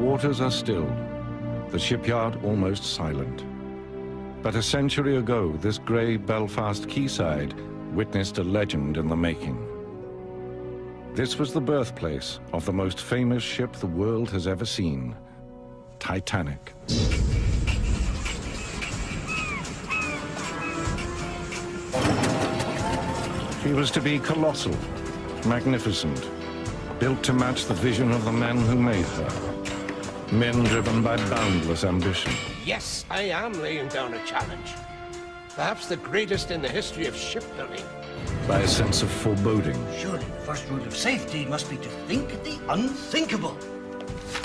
waters are still, the shipyard almost silent. But a century ago, this grey Belfast quayside witnessed a legend in the making. This was the birthplace of the most famous ship the world has ever seen, Titanic. She was to be colossal, magnificent, built to match the vision of the men who made her. Men driven by boundless ambition. Yes, I am laying down a challenge. Perhaps the greatest in the history of shipbuilding. By a sense of foreboding. Surely the first rule of safety must be to think the unthinkable.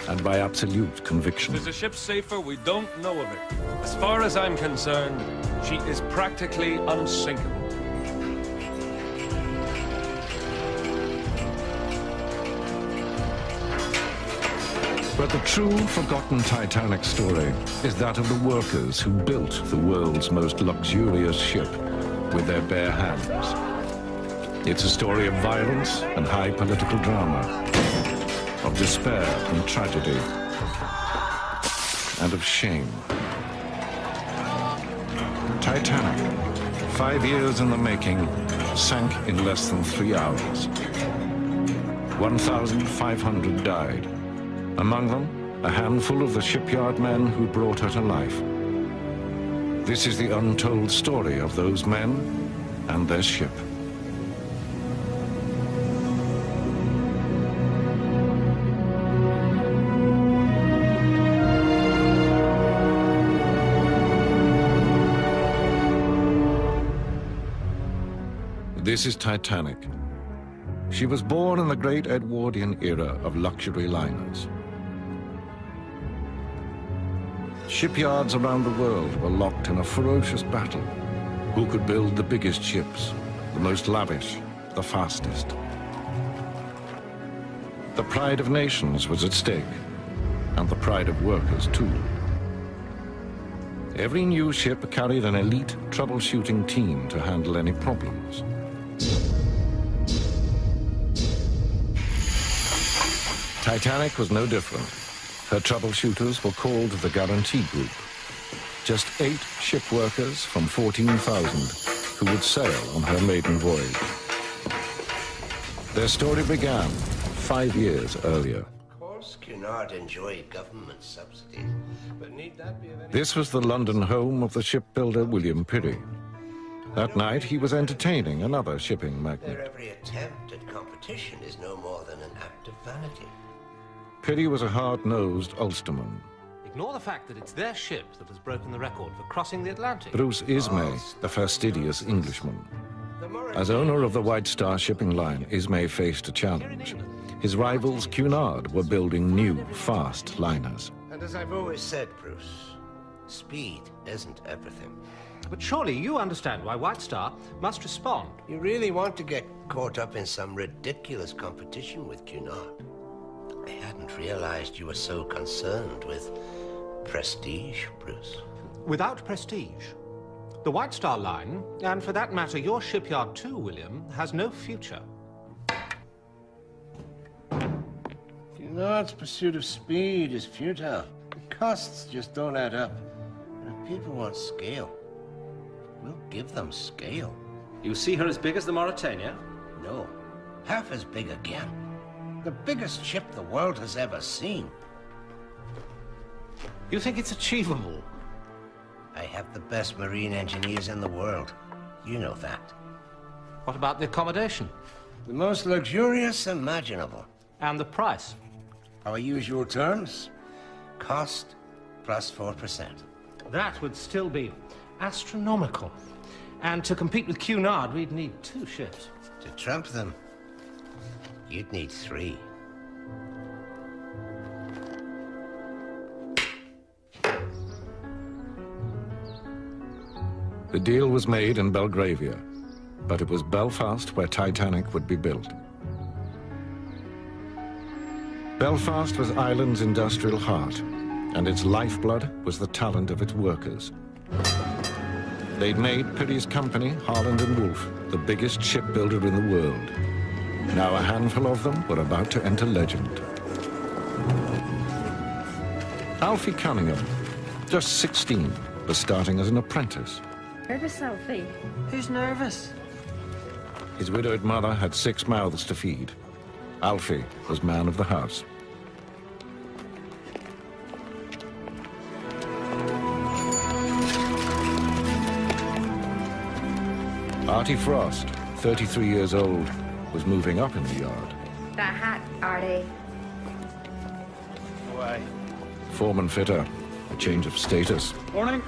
And by absolute conviction. If there's a ship safer, we don't know of it. As far as I'm concerned, she is practically unsinkable. But the true forgotten Titanic story is that of the workers who built the world's most luxurious ship with their bare hands. It's a story of violence and high political drama, of despair and tragedy, and of shame. Titanic, 5 years in the making, sank in less than 3 hours. 1,500 died. Among them, a handful of the shipyard men who brought her to life. This is the untold story of those men and their ship. This is Titanic. She was born in the great Edwardian era of luxury liners. Shipyards around the world were locked in a ferocious battle. Who could build the biggest ships, the most lavish, the fastest? The pride of nations was at stake, and the pride of workers too. Every new ship carried an elite troubleshooting team to handle any problems. Titanic was no different. Her troubleshooters were called the Guarantee Group. Just 8 ship workers from 14,000 who would sail on her maiden voyage. Their story began 5 years earlier. Of course, Cunard enjoyed government subsidies, but need that be of any... This was the London home of the shipbuilder William Pirrie. That night, he was entertaining another shipping magnate. Their every attempt at competition is no more than an act of vanity. Pirrie was a hard-nosed Ulsterman. Ignore the fact that it's their ship that has broken the record for crossing the Atlantic. Bruce Ismay, a fastidious Englishman. As owner of the White Star shipping line, Ismay faced a challenge. His rivals, Cunard, were building new, fast liners. And as I've always said, Bruce, speed isn't everything. But surely you understand why White Star must respond. You really want to get caught up in some ridiculous competition with Cunard? I hadn't realized you were so concerned with prestige, Bruce. Without prestige, the White Star Line, and for that matter your shipyard too, William, has no future. Cunard's pursuit of speed is futile. The costs just don't add up. And if people want scale, we'll give them scale. You see her as big as the Mauretania? No, half as big again. The biggest ship the world has ever seen. You think it's achievable? I have the best marine engineers in the world. You know that. What about the accommodation? The most luxurious imaginable. And the price? Our usual terms. Cost plus 4%. That would still be astronomical. And to compete with Cunard, we'd need 2 ships. To trump them, you'd need 3. The deal was made in Belgravia, but it was Belfast where Titanic would be built. Belfast was Ireland's industrial heart, and its lifeblood was the talent of its workers. They'd made Pirrie's company, Harland & Wolff, the biggest shipbuilder in the world. Now a handful of them were about to enter legend. Alfie Cunningham, just 16, was starting as an apprentice. Nervous, Alfie? Who's nervous? His widowed mother had 6 mouths to feed. Alfie was man of the house. Artie Frost, 33 years old, was moving up in the yard. That hat, Artie. Why? Foreman fitter, a change of status. Morning.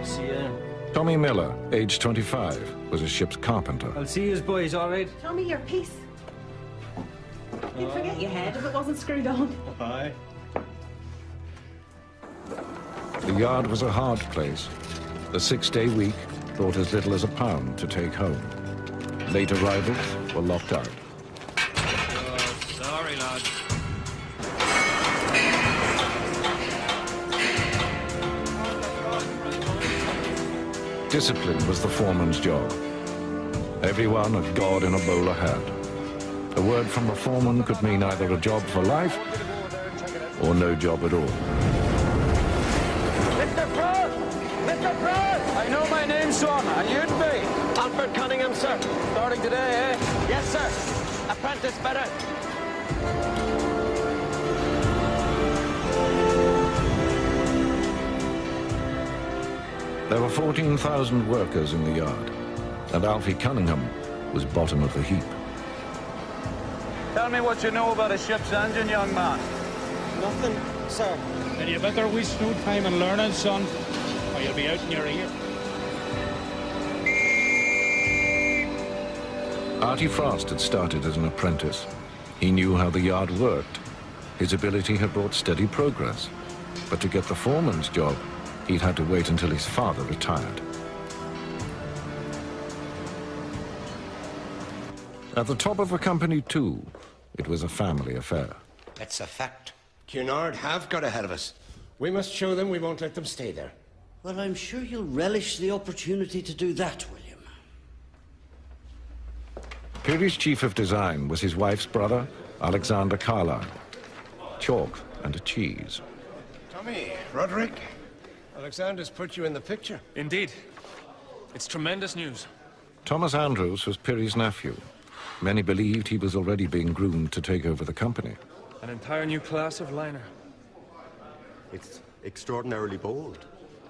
See ya. Tommy Miller, age 25, was a ship's carpenter. I'll see you boys, all right? Show me your piece. You'd forget your head if it wasn't screwed on. Aye. The yard was a hard place. The 6-day week brought as little as £1 to take home. Late arrivals were locked out. Oh, sorry, lad. Discipline was the foreman's job. Everyone a god in a bowler hat. A word from the foreman could mean either a job for life or no job at all. Mr. Frost! Mr. Frost! I know my name, son, and you'd be. Alfred Cunningham, sir. Starting today, eh? Yes, sir. Apprentice better. There were 14,000 workers in the yard, and Alfie Cunningham was bottom of the heap. Tell me what you know about a ship's engine, young man. Nothing, sir. Then you better waste no time in learning, son, or you'll be out in your ear. Artie Frost had started as an apprentice. He knew how the yard worked. His ability had brought steady progress. But to get the foreman's job, he'd had to wait until his father retired. At the top of the company, too, it was a family affair. That's a fact. Cunard have got ahead of us. We must show them we won't let them stay there. Well, I'm sure you'll relish the opportunity to do that, William. Peary's chief of design was his wife's brother, Alexander Carlyle. Chalk and a cheese. Tommy, Roderick, Alexander's put you in the picture. Indeed. It's tremendous news. Thomas Andrews was Peary's nephew. Many believed he was already being groomed to take over the company. An entire new class of liner. It's extraordinarily bold.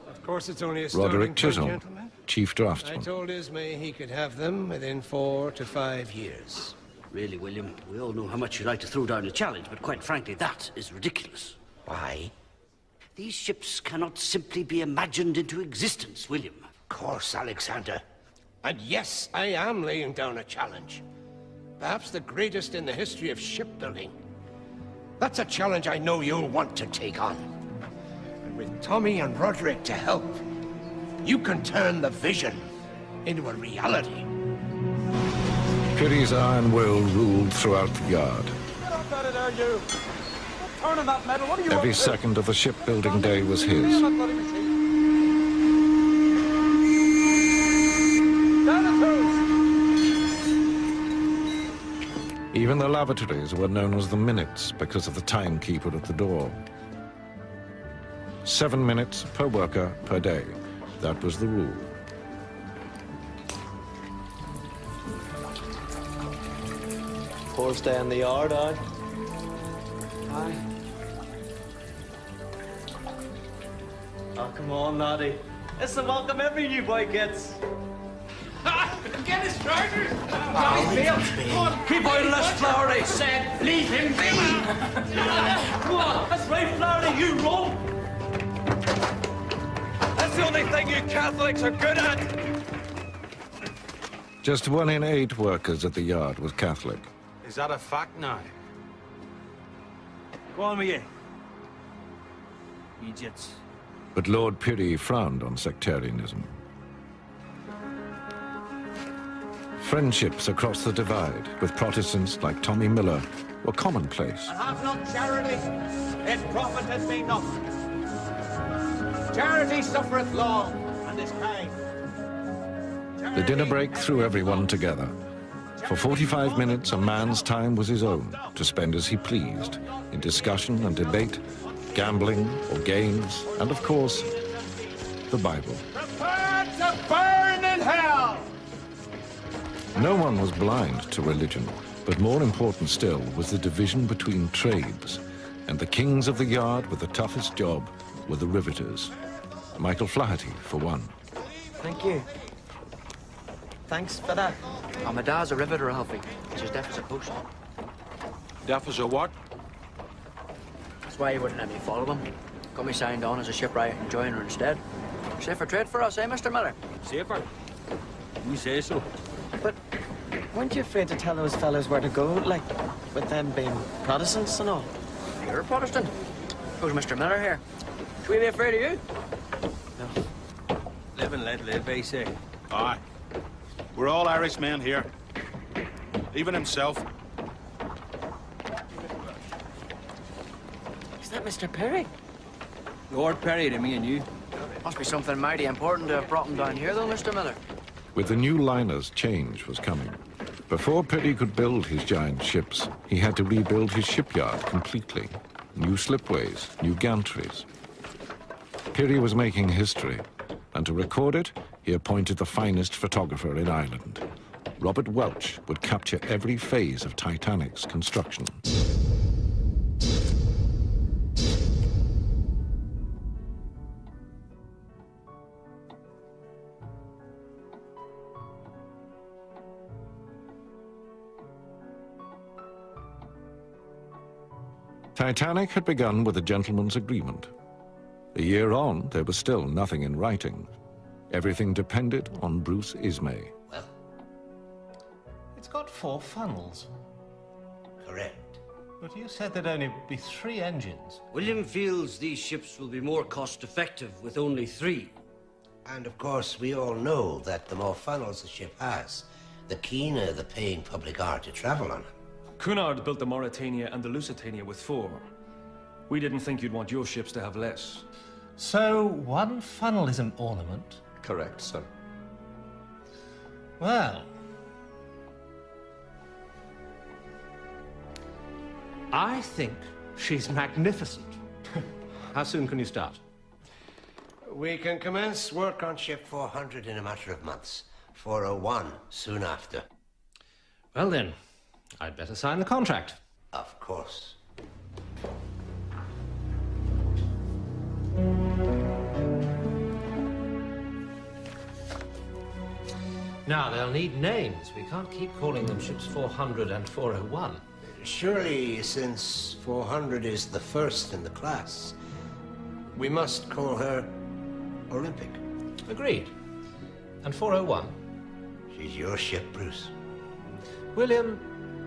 Of course, it's only a starting Roderick point, Chisholm, gentlemen. chief I draftsman. told Ismay he could have them within 4 to 5 years. Really, William, we all know how much you like to throw down a challenge, but quite frankly, that is ridiculous. Why? These ships cannot simply be imagined into existence, William. Of course, Alexander. And yes, I am laying down a challenge. Perhaps the greatest in the history of shipbuilding. That's a challenge I know you'll want to take on. And with Tommy and Roderick to help, you can turn the vision into a reality. Peary's iron will ruled throughout the yard. Get up out of there, you! Turn on that metal, what are you Every up to? second of the shipbuilding day was his. Down the toes! Even the lavatories were known as the minutes because of the timekeeper at the door. 7 minutes per worker per day. That was the rule. First day in the yard, aye? Aye. Oh, come on, laddie. It's the welcome every new boy gets. Get his trousers! Come on, keep out of this, Flowery! Said, leave him be! Come on, that's right, Flowery, you roll! That's the only thing you Catholics are good at! Just 1 in 8 workers at the yard was Catholic. Is that a fact now? Go on with you. Idiots. But Lord Peary frowned on sectarianism. Friendships across the divide with Protestants like Tommy Miller were commonplace. Have not charity, it profiteth thee not. Charity suffereth long, and is kind. The dinner break threw everyone together. For 45 minutes, a man's time was his own, to spend as he pleased, in discussion and debate, gambling or games, and of course, the Bible. Prepare to burn in hell! No one was blind to religion, but more important still was the division between trades, and the kings of the yard with the toughest job were the riveters. Michael Flaherty, for one. Thank you. Thanks for that. Oh, my dad's a riveter, Alfie. He's as deaf as a post. Deaf as a what? That's why he wouldn't let me follow him. Got me signed on as a shipwright and joiner instead. Safer trade for us, eh, Mr. Miller? Safer? You say so. But weren't you afraid to tell those fellas where to go, like, with them being Protestants and all? You're a Protestant. Who's Mr. Miller here? Should we be afraid of you? No. Live and let live, they say. Aye. We're all Irishmen here. Even himself. Is that Mr. Perry? Lord Perry to me and you. Must be something mighty important to have brought him down here, though, Mr. Miller. With the new liners, change was coming. Before Perry could build his giant ships, he had to rebuild his shipyard completely. New slipways, new gantries. Perry was making history, and to record it, he appointed the finest photographer in Ireland. Robert Welch would capture every phase of Titanic's construction. Titanic had begun with a gentleman's agreement. A year on, there was still nothing in writing. Everything depended on Bruce Ismay. Well, It's got 4 funnels. correct. But you said there'd only be 3 engines. William feels these ships will be more cost-effective with only 3. And of course, we all know that the more funnels a ship has, the keener the paying public are to travel on it. Cunard built the Mauretania and the Lusitania with 4. We didn't think you'd want your ships to have less. So 1 funnel is an ornament? Correct, sir. Well, I think she's magnificent. How soon can you start? We can commence work on ship 400 in a matter of months. 401 soon after. Well then, I'd better sign the contract. Of course. Now, they'll need names. We can't keep calling them ships 400 and 401. Surely, since 400 is the first in the class, we must call her Olympic. Agreed. And 401? She's your ship, Bruce. William,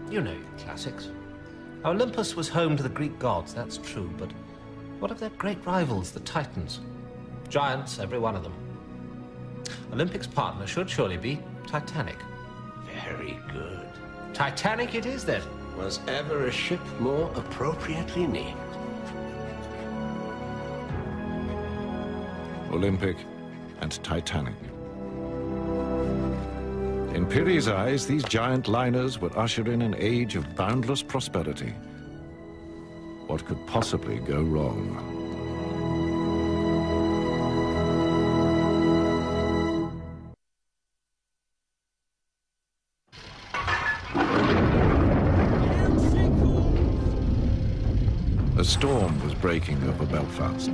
you know your classics. Olympus was home to the Greek gods, that's true, but what of their great rivals, the Titans? Giants, every one of them. Olympic's partner should surely be Titanic. Very good. Titanic it is, then. Was ever a ship more appropriately named? Olympic and Titanic. In Pirrie's eyes, these giant liners would usher in an age of boundless prosperity. What could possibly go wrong? A storm was breaking over Belfast.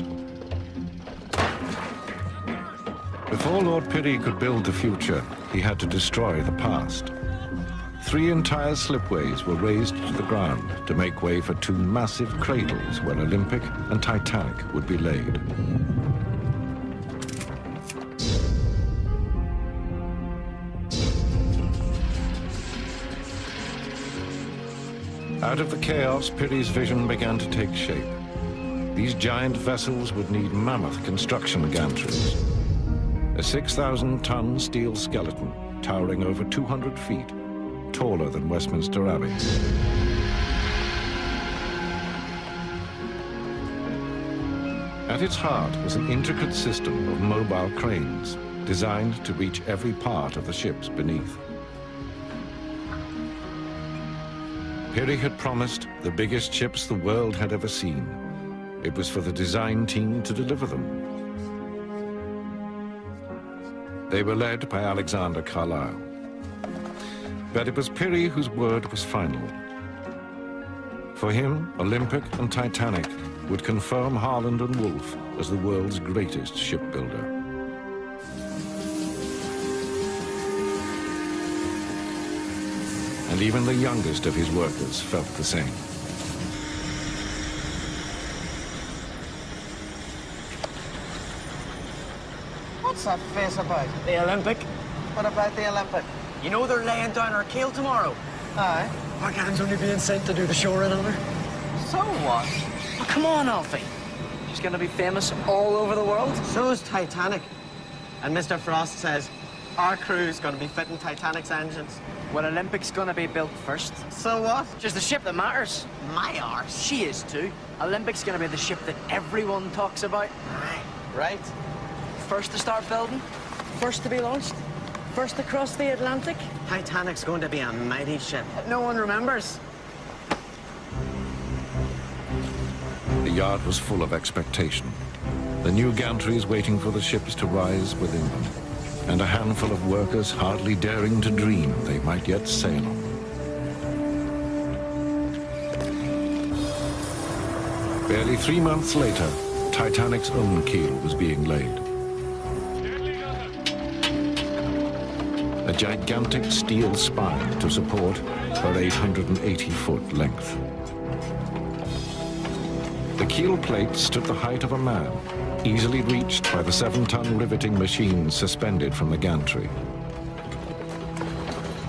Before Lord Pirrie could build the future, he had to destroy the past. 3 entire slipways were razed to the ground to make way for 2 massive cradles where Olympic and Titanic would be laid. Out of the chaos, Pirrie's vision began to take shape. These giant vessels would need mammoth construction gantries. A 6,000-ton steel skeleton, towering over 200 feet, taller than Westminster Abbey. At its heart was an intricate system of mobile cranes, designed to reach every part of the ships beneath. Peary had promised the biggest ships the world had ever seen. It was for the design team to deliver them. They were led by Alexander Carlyle. But it was Peary whose word was final. For him, Olympic and Titanic would confirm Harland and Wolff as the world's greatest shipbuilder. And even the youngest of his workers felt the same. What's that face about? The Olympic. What about the Olympic? You know they're laying down our keel tomorrow. Aye. Our gang's only being sent to do the shore in on her. So what? Oh, come on, Alfie. She's gonna be famous all over the world. So's Titanic. And Mr. Frost says our crew's gonna be fitting Titanic's engines. Well, Olympic's gonna be built first. So what? She's the ship that matters. My arse. She is too. Olympic's gonna be the ship that everyone talks about. Right. First to start building, first to be launched, first to cross the Atlantic. Titanic's going to be a mighty ship. No one remembers. The yard was full of expectation. The new gantries waiting for the ships to rise within them, and a handful of workers hardly daring to dream they might yet sail on. Barely 3 months later, Titanic's own keel was being laid. A gigantic steel spine to support her 880-foot length. The keel plate stood the height of a man, easily reached by the 7-ton riveting machines suspended from the gantry.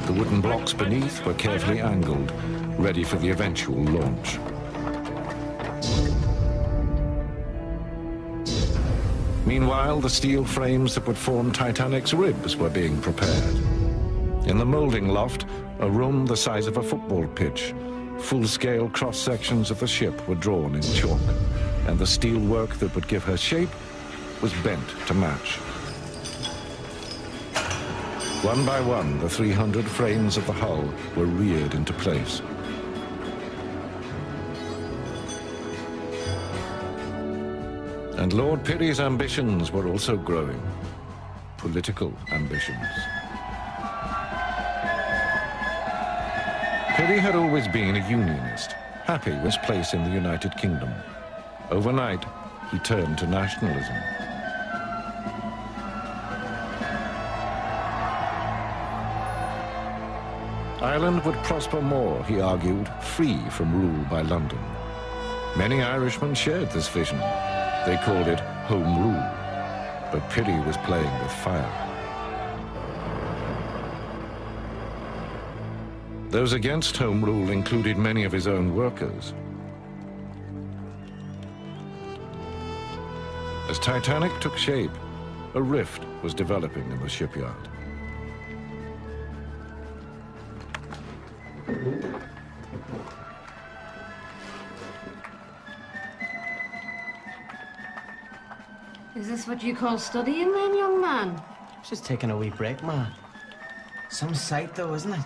The wooden blocks beneath were carefully angled, ready for the eventual launch. Meanwhile, the steel frames that would form Titanic's ribs were being prepared. In the molding loft, a room the size of a football pitch, full-scale cross-sections of the ship were drawn in chalk, and the steel work that would give her shape was bent to match. One by one, the 300 frames of the hull were reared into place. And Lord Peary's ambitions were also growing. Political ambitions. Peary had always been a unionist, happy with his place in the United Kingdom. Overnight, he turned to nationalism. Ireland would prosper more, he argued, free from rule by London. Many Irishmen shared this vision. They called it Home Rule, but Peary was playing with fire. Those against Home Rule included many of his own workers. As Titanic took shape, a rift was developing in the shipyard. Is this what you call studying then, young man? Just taking a wee break, man. Some sight, though, isn't it?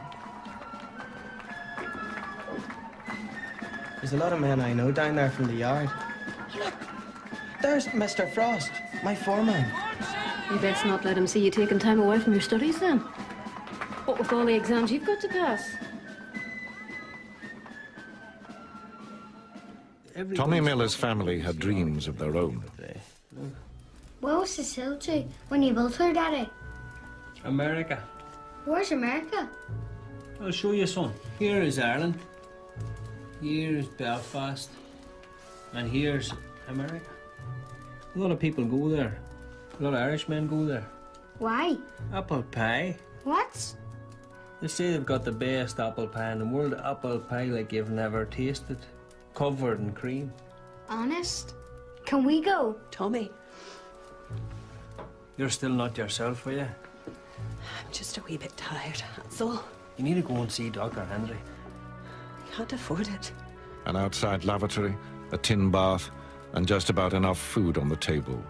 There's a lot of men I know down there from the yard. Look, there's Mr. Frost, my foreman. You best not let him see you taking time away from your studies, then. What with all the exams you've got to pass? Tommy Miller's family had dreams of their own. Where was the sail to when you built her, Daddy? America. Where's America? I'll show you, son. Here is Ireland. Here is Belfast. And here's America. A lot of people go there. A lot of Irishmen go there. Why? Apple pie. What? They say they've got the best apple pie in the world. Apple pie like you've never tasted. Covered in cream. Honest? Can we go? Tommy. You're still not yourself, are you? I'm just a wee bit tired, that's all. You need to go and see Dr. Henry. I can't afford it. An outside lavatory, a tin bath, and just about enough food on the table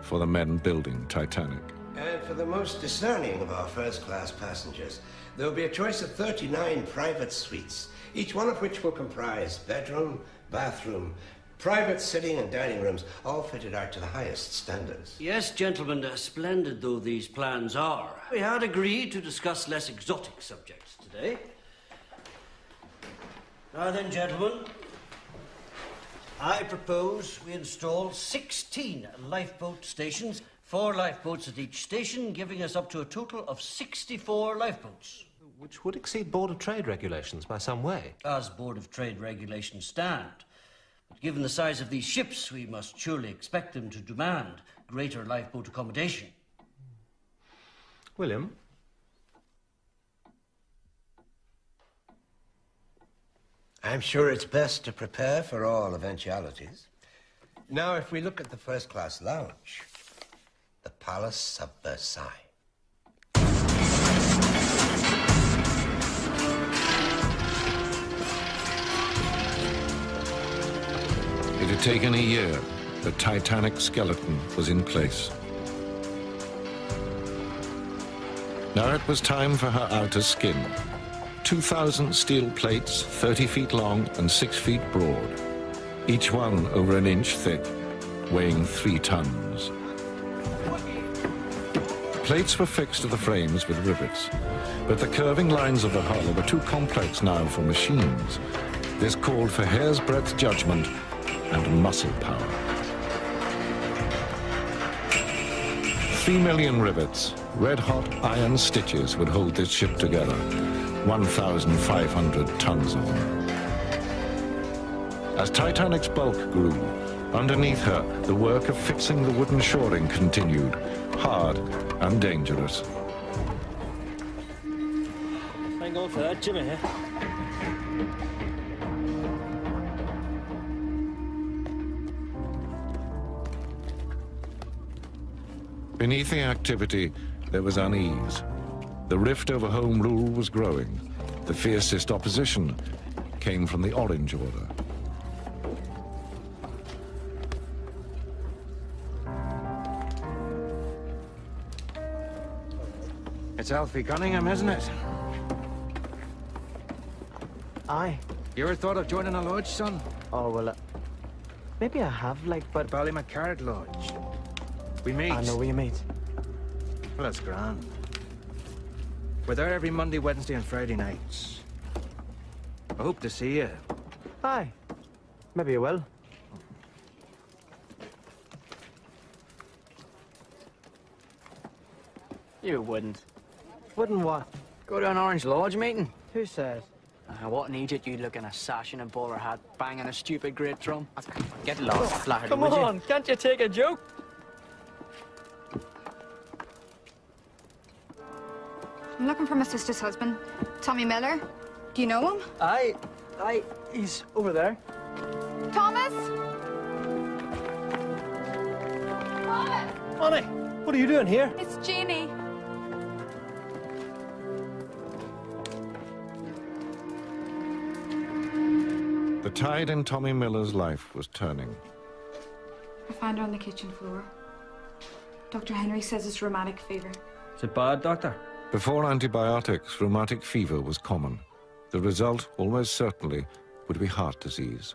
for the men building Titanic. And for the most discerning of our first-class passengers, there will be a choice of 39 private suites, each one of which will comprise bedroom, bathroom, private sitting and dining rooms, all fitted out to the highest standards. Yes, gentlemen, splendid though these plans are, we had agreed to discuss less exotic subjects today. Now then, gentlemen, I propose we install 16 lifeboat stations, 4 lifeboats at each station, giving us up to a total of 64 lifeboats. Which would exceed Board of Trade regulations by some way. As Board of Trade regulations stand. But given the size of these ships, we must surely expect them to demand greater lifeboat accommodation. William? I'm sure it's best to prepare for all eventualities. Now, if we look at the first-class lounge, the Palace of Versailles. It had taken a year. The Titanic skeleton was in place. Now it was time for her outer skin. 2,000 steel plates, 30 feet long and 6 feet broad, each one over an inch thick, weighing 3 tons. Plates were fixed to the frames with rivets, but the curving lines of the hull were too complex now for machines. This called for hair's breadth judgment and muscle power. 3 million rivets, red-hot iron stitches would hold this ship together, 1,500 tons of them. As Titanic's bulk grew, underneath her, the work of fixing the wooden shoring continued, hard and dangerous. Thank God for that, Jimmy. Beneath the activity, there was unease. The rift over Home Rule was growing. The fiercest opposition came from the Orange Order. It's Alfie Cunningham, isn't it? Aye. You ever thought of joining a lodge, son? Oh, well, maybe I have, like, but... Ballymacart Lodge. We meet. I know where you meet. Well, that's grand. We're there every Monday, Wednesday and Friday nights. I hope to see you. Aye. Maybe you will. You wouldn't. Wouldn't what? Go to an Orange Lodge meeting? Who says? What an idiot you'd look in a sash and a bowler hat, banging a stupid great drum. Get lost, Flaherty, Come would on, you? can't you take a joke? I'm looking for my sister's husband, Tommy Miller. Do you know him? Aye, he's over there. Thomas! Thomas! Honey, what are you doing here? It's Jeannie. The tide in Tommy Miller's life was turning. I found her on the kitchen floor. Dr. Henry says it's rheumatic fever. Is it bad, Doctor? Before antibiotics, rheumatic fever was common. The result, almost certainly, would be heart disease.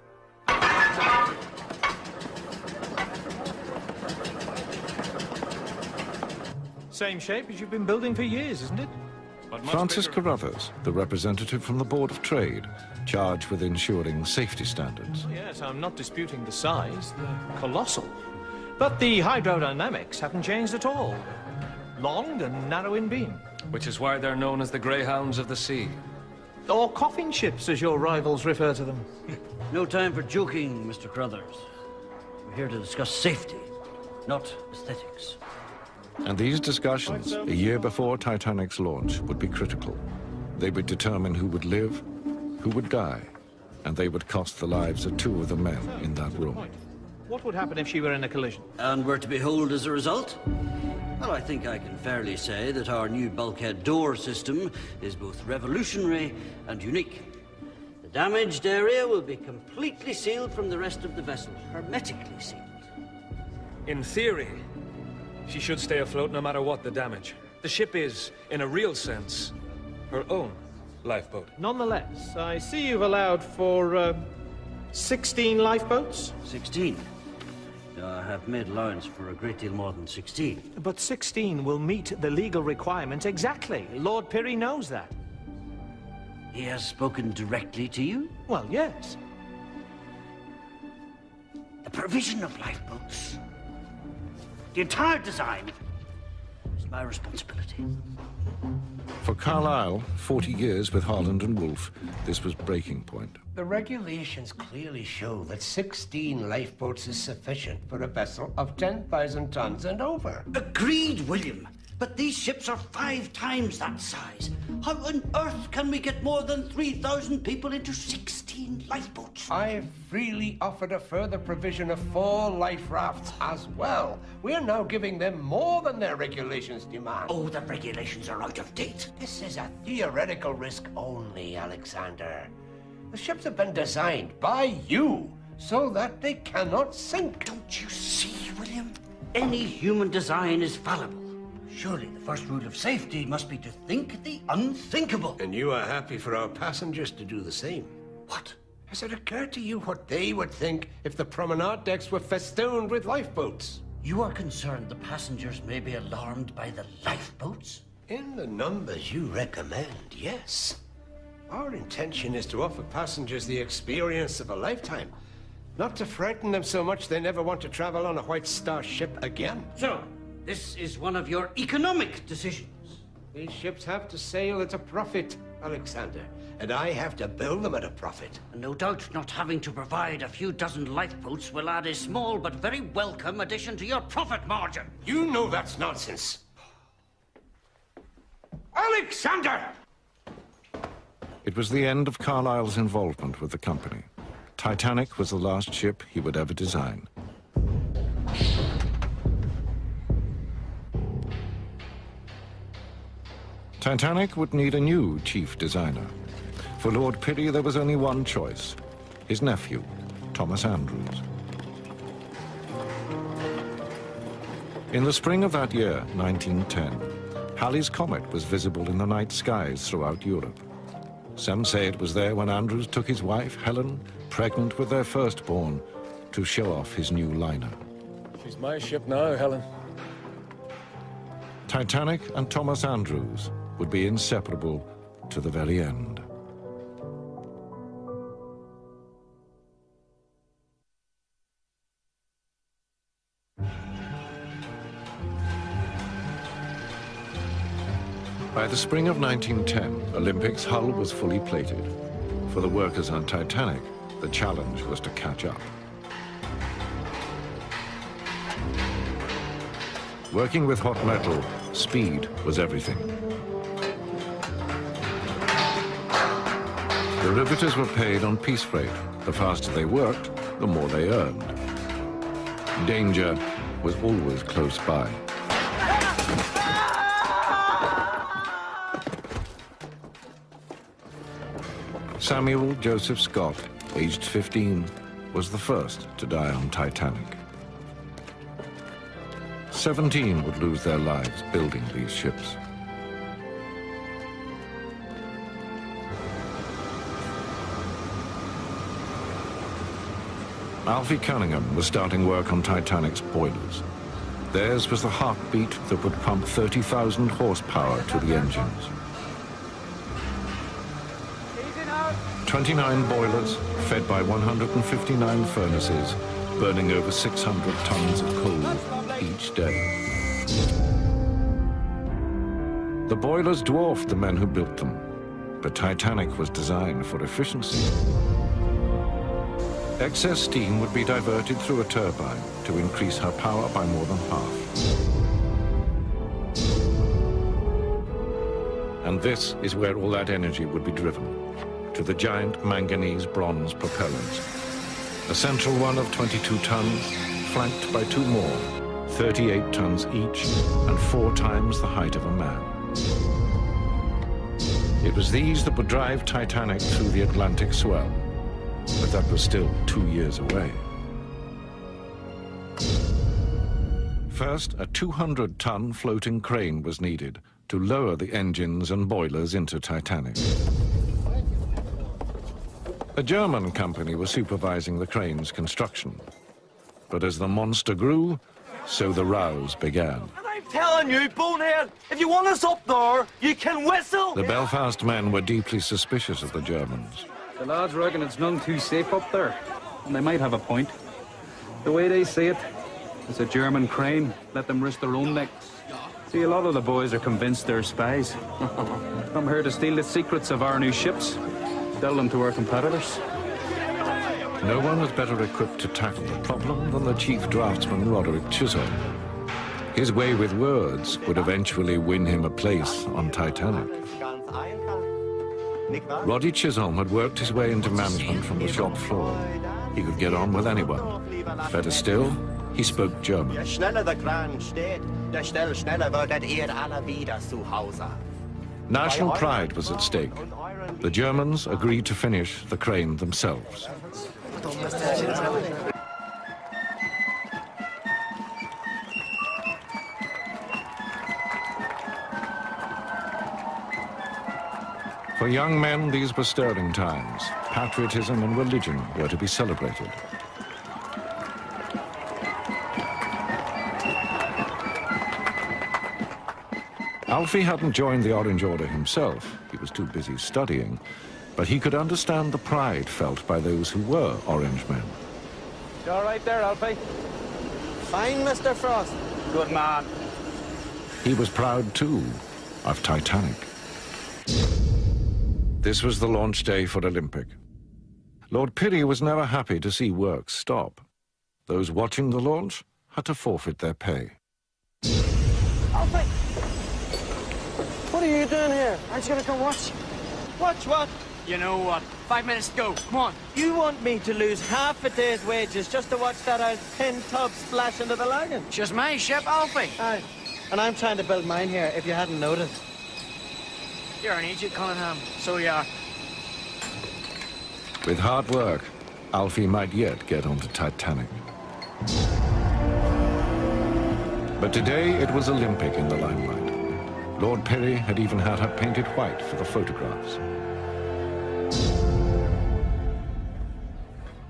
Same shape as you've been building for years, isn't it? Francis Carruthers, the representative from the Board of Trade, charged with ensuring safety standards. Yes, I'm not disputing the size. They're colossal. But the hydrodynamics haven't changed at all. Long and narrow in beam. Which is why they're known as the Greyhounds of the Sea. Or coffin ships, as your rivals refer to them. No time for joking, Mr. Carruthers. We're here to discuss safety, not aesthetics. And these discussions, a year before Titanic's launch, would be critical. They would determine who would live, who would die, and they would cost the lives of 2 of the men in that room. What would happen if she were in a collision? And were to be holed as a result? Well, I think I can fairly say that our new bulkhead door system is both revolutionary and unique. The damaged area will be completely sealed from the rest of the vessel, hermetically sealed. In theory, She should stay afloat no matter what the damage. The ship is, in a real sense, her own lifeboat. Nonetheless, I see you've allowed for 16 lifeboats? 16. I have made allowance for a great deal more than 16. But 16 will meet the legal requirement exactly. Lord Pirrie knows that. He has spoken directly to you? Well, yes. The provision of lifeboats, the entire design, is my responsibility. For Carlyle, 40 years with Harland and Wolff, this was breaking point. The regulations clearly show that 16 lifeboats is sufficient for a vessel of 10,000 tons and over. Agreed, William. But these ships are 5 times that size. How on earth can we get more than 3,000 people into 16 lifeboats? I've freely offered a further provision of 4 life rafts as well. We're now giving them more than their regulations demand. Oh, the regulations are out of date. This is a theoretical risk only, Alexander. The ships have been designed by you so that they cannot sink. Don't you see, William? Any human design is fallible. Surely the first rule of safety must be to think the unthinkable. And you are happy for our passengers to do the same. What? Has it occurred to you what they would think if the promenade decks were festooned with lifeboats? You are concerned the passengers may be alarmed by the lifeboats? In the numbers you recommend, yes. Our intention is to offer passengers the experience of a lifetime, not to frighten them so much they never want to travel on a White Star ship again. So, this is one of your economic decisions. These ships have to sail at a profit, Alexander, and I have to build them at a profit. No doubt not having to provide a few dozen lifeboats will add a small but very welcome addition to your profit margin. You know that's nonsense. Alexander! It was the end of Carlyle's involvement with the company. Titanic was the last ship he would ever design. Titanic would need a new chief designer. For Lord Pirrie, there was only one choice: his nephew, Thomas Andrews. In the spring of that year, 1910, Halley's Comet was visible in the night skies throughout Europe. Some say it was there when Andrews took his wife, Helen, pregnant with their firstborn, to show off his new liner. She's my ship now, Helen. Titanic and Thomas Andrews would be inseparable to the very end. By the spring of 1910, Olympic's hull was fully plated. For the workers on Titanic, the challenge was to catch up. Working with hot metal, speed was everything. The riveters were paid on piece rate. The faster they worked, the more they earned. Danger was always close by. Samuel Joseph Scott, aged 15, was the first to die on Titanic. 17 would lose their lives building these ships. Alfie Cunningham was starting work on Titanic's boilers. Theirs was the heartbeat that would pump 30,000 horsepower to the engines. 29 boilers, fed by 159 furnaces, burning over 600 tons of coal each day. The boilers dwarfed the men who built them, but Titanic was designed for efficiency. Excess steam would be diverted through a turbine to increase her power by more than half. And this is where all that energy would be driven, to the giant manganese bronze propellers. A central one of 22 tons, flanked by 2 more, 38 tons each, and 4 times the height of a man. It was these that would drive Titanic through the Atlantic swell, but that was still 2 years away. First, a 200-ton floating crane was needed to lower the engines and boilers into Titanic. A German company was supervising the crane's construction. But as the monster grew, so the rows began. I'm telling you, bonehead, if you want us up there, you can whistle! The Belfast men were deeply suspicious of the Germans. The lads reckon it's none too safe up there, and they might have a point. The way they see it, it's a German crane. Let them risk their own necks. See, a lot of the boys are convinced they're spies. Come here to steal the secrets of our new ships, sell them to our competitors. No one was better equipped to tackle the problem than the chief draftsman, Roderick Chisholm. His way with words would eventually win him a place on Titanic. Roddy Chisholm had worked his way into management from the shop floor. He could get on with anyone. Better still, he spoke German. Je schneller der Kran steht, desto schneller werdet ihr alle wieder zu Hause. National pride was at stake. The Germans agreed to finish the crane themselves. For young men, these were stirring times. Patriotism and religion were to be celebrated. Alfie hadn't joined the Orange Order himself. He was too busy studying. But he could understand the pride felt by those who were Orange men. You all right there, Alfie? Fine, Mr. Frost. Good man. He was proud, too, of Titanic. This was the launch day for Olympic. Lord Pirrie was never happy to see work stop. Those watching the launch had to forfeit their pay. Alfie! What are you doing here? Aren't you going to come watch? Watch what? You know what? 5 minutes to go. Come on. You want me to lose half a day's wages just to watch that old tin tub splash into the lagoon? It's just my ship, Alfie. Aye. And I'm trying to build mine here, if you hadn't noticed. You're an idiot, Cunningham. So you are. With hard work, Alfie might yet get onto Titanic. But today it was Olympic in the limelight. Lord Pirrie had even had her painted white for the photographs.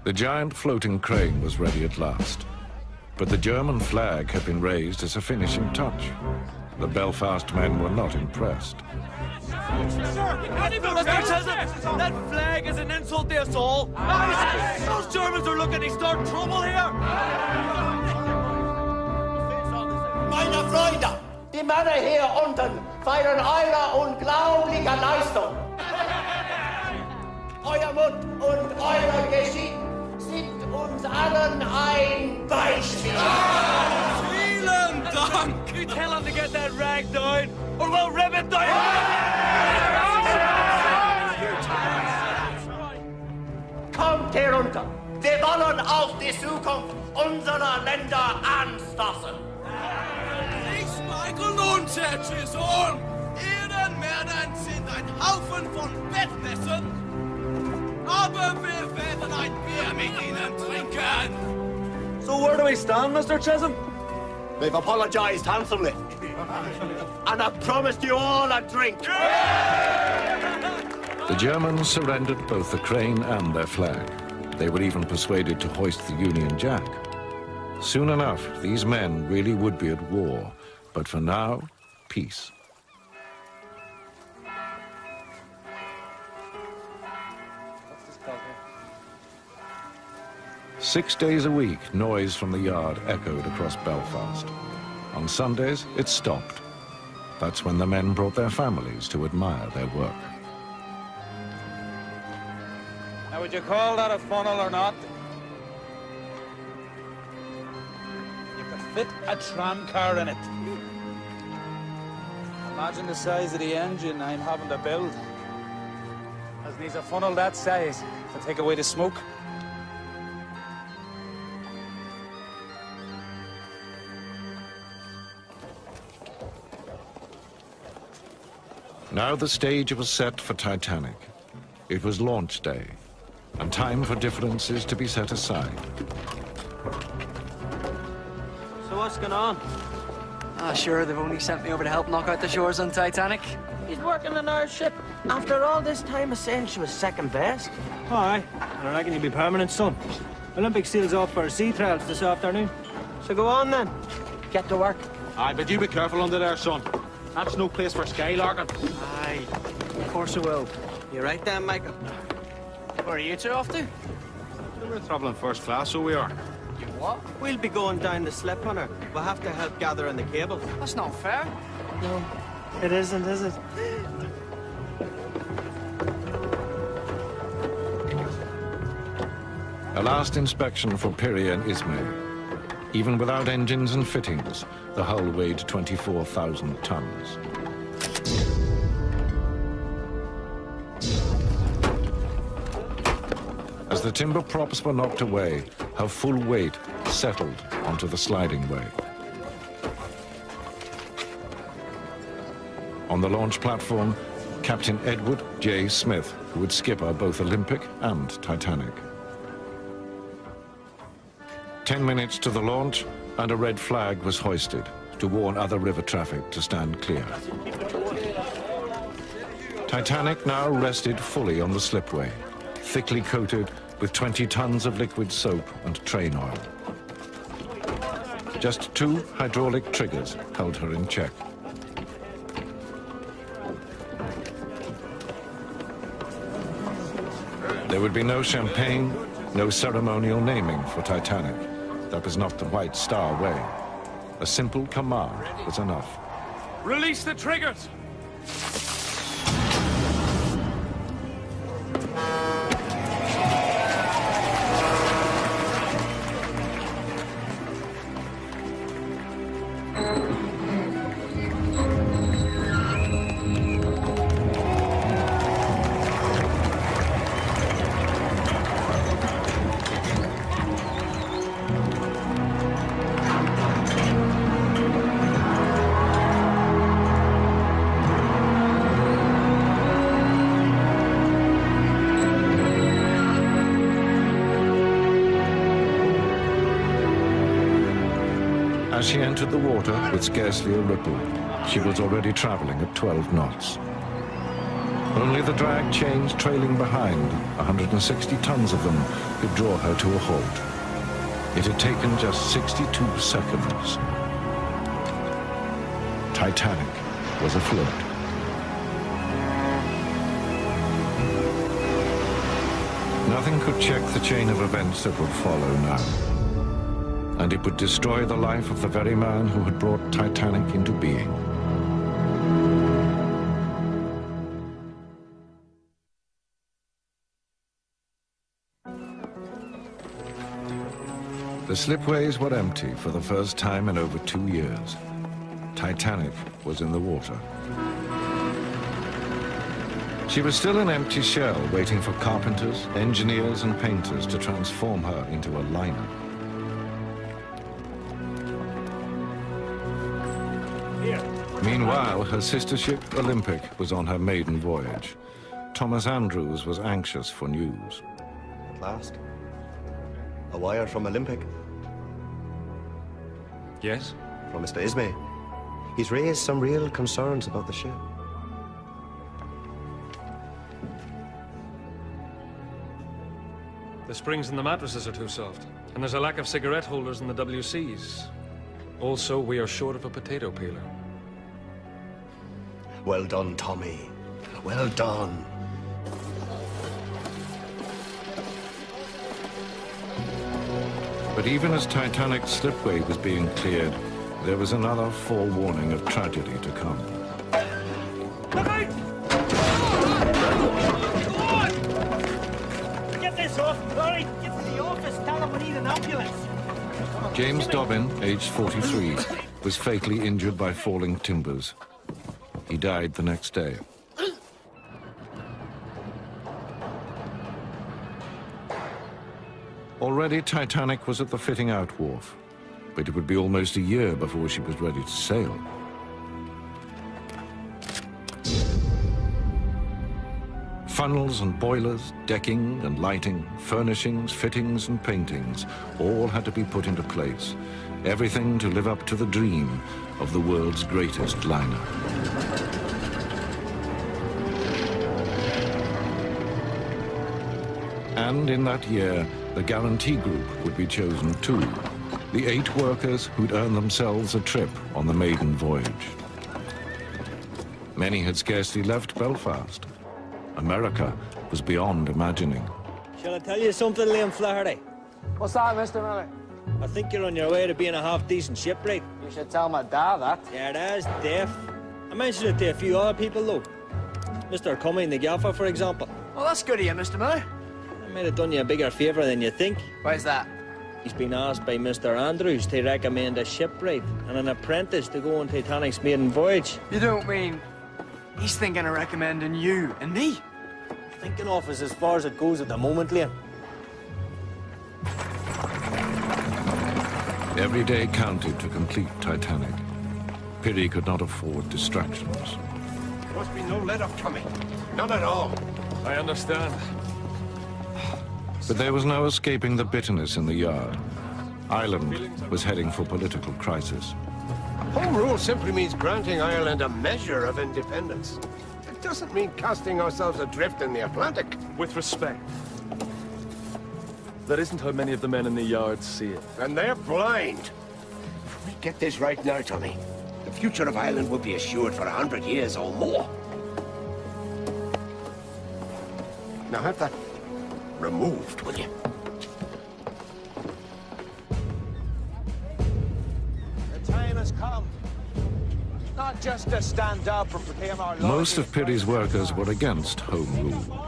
The giant floating crane was ready at last, but the German flag had been raised as a finishing touch. The Belfast men were not impressed. That flag is an insult to us all. Those Germans are looking to start trouble here. Meine Freunde, die Männer hier unten feiern eure unglaubliche Leistung. Euer Mut und euer Geschick sind uns allen ein Beispiel. Vielen Dank! You tell him to get that rag down, or we'll rip it down! Kommt herunter. Wir wollen auf die Zukunft unserer Länder anstoßen. Ich Michael nun, Chisholm! Ehrenmänner sind ein Haufen von Bettnässen, aber wir werden ein Bier mit ihnen trinken. So where do we stand, Mr. Chisholm? We've apologized handsomely. And I've promised you all a drink. The Germans surrendered both the crane and their flag. They were even persuaded to hoist the Union Jack. Soon enough, these men really would be at war. But for now, peace. What's this called here? 6 days a week, noise from the yard echoed across Belfast. On Sundays, it stopped. That's when the men brought their families to admire their work. Now, would you call that a funnel or not? You could fit a tram car in it. Imagine the size of the engine I'm having to build. As needs a funnel that size to take away the smoke. Now the stage was set for Titanic. It was launch day, and time for differences to be set aside. So what's going on? Ah, sure, they've only sent me over to help knock out the shores on Titanic. He's working on our ship. After all this time of saying she was second best. Aye, and I reckon he'll be permanent, son. Olympic seals off for sea trials this afternoon. So go on then. Get to work. Aye, but you be careful under there, son. That's no place for skylarking. Aye, of course I will. You right then, Michael? Where are you two off to? We're travelling first class, so we are. You what? We'll be going down the slip, Hunter. We'll have to help gather in the cable. That's not fair. No, it isn't, is it? A last inspection for Piri and Ismay. Even without engines and fittings, the hull weighed 24,000 tons. As the timber props were knocked away, her full weight settled onto the sliding way. On the launch platform, Captain Edward J. Smith, who would skipper both Olympic and Titanic. 10 minutes to the launch, and a red flag was hoisted to warn other river traffic to stand clear. Titanic now rested fully on the slipway, thickly coated with 20 tons of liquid soap and train oil. Just 2 hydraulic triggers held her in check. There would be no champagne, no ceremonial naming for Titanic. That was not the White Star way. A simple command was enough. Release the triggers! As she entered the water with scarcely a ripple, she was already traveling at 12 knots. Only the drag chains trailing behind, 160 tons of them, could draw her to a halt. It had taken just 62 seconds. Titanic was afloat. Nothing could check the chain of events that would follow now. And it would destroy the life of the very man who had brought Titanic into being. The slipways were empty for the first time in over 2 years. Titanic was in the water. She was still an empty shell, waiting for carpenters, engineers, and painters to transform her into a liner. Meanwhile, her sister ship, Olympic, was on her maiden voyage. Thomas Andrews was anxious for news. At last. A wire from Olympic. Yes? From Mr. Ismay. He's raised some real concerns about the ship. The springs and the mattresses are too soft, and there's a lack of cigarette holders in the WCs. Also, we are short of a potato peeler. Well done, Tommy. Well done. But even as Titanic's slipway was being cleared, there was another forewarning of tragedy to come. Get this off, Larry. Get to the office. Tell them we need an ambulance. James Dobbin, aged 43, was fatally injured by falling timbers. He died the next day. Already Titanic was at the fitting out wharf, but it would be almost a year before she was ready to sail. Funnels and boilers, decking and lighting, furnishings, fittings and paintings, all had to be put into place. Everything to live up to the dream of the world's greatest liner. And in that year, the guarantee group would be chosen too. The 8 workers who'd earn themselves a trip on the maiden voyage. Many had scarcely left Belfast. America was beyond imagining. Shall I tell you something, Liam Flaherty? What's that, Mr. Miller? I think you're on your way to being a half-decent shipwright. You should tell my dad that. Yeah, that's deaf. I mentioned it to a few other people, though. Mr. Cumming, the gaffer, for example. Well, that's good of you, Mr. Miller. I might have done you a bigger favour than you think. Why's that? He's been asked by Mr. Andrews to recommend a shipwright and an apprentice to go on Titanic's maiden voyage. You don't mean he's thinking of recommending you and me? Thinking of is as far as it goes at the moment, Liam. Every day counted to complete Titanic. Piri could not afford distractions. There must be no let-up coming. None at all. I understand. But there was no escaping the bitterness in the yard. Ireland was heading for political crisis. Home rule simply means granting Ireland a measure of independence. It doesn't mean casting ourselves adrift in the Atlantic. With respect, that isn't how many of the men in the yard see it. And they're blind. If we get this right now, Tommy, the future of Ireland will be assured for 100 years or more. Now have that removed, will you? The time has come. Not just to stand up and proclaim our Lord. Most of Piri's workers were against Home Rule.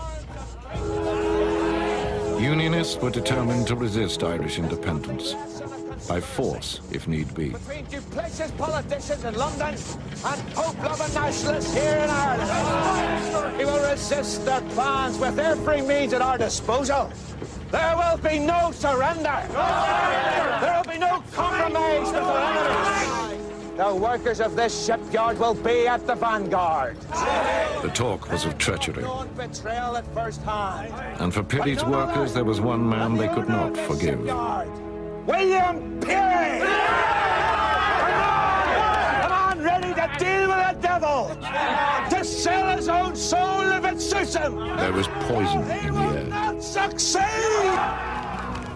Unionists were determined to resist Irish independence, by force if need be. Between duplicitous politicians in London and Pope-loving nationalists here in Ireland, we will resist their plans with every means at our disposal. There will be no surrender. There will be no compromise with our enemies. The workers of this shipyard will be at the vanguard. The talk was of treachery. Betrayal at first hand. And for Piri's workers, there was one man they could not forgive. William Piri! A man ready to deal with the devil! To sell his own soul if it suits him! There was poison in the air. Not succeed!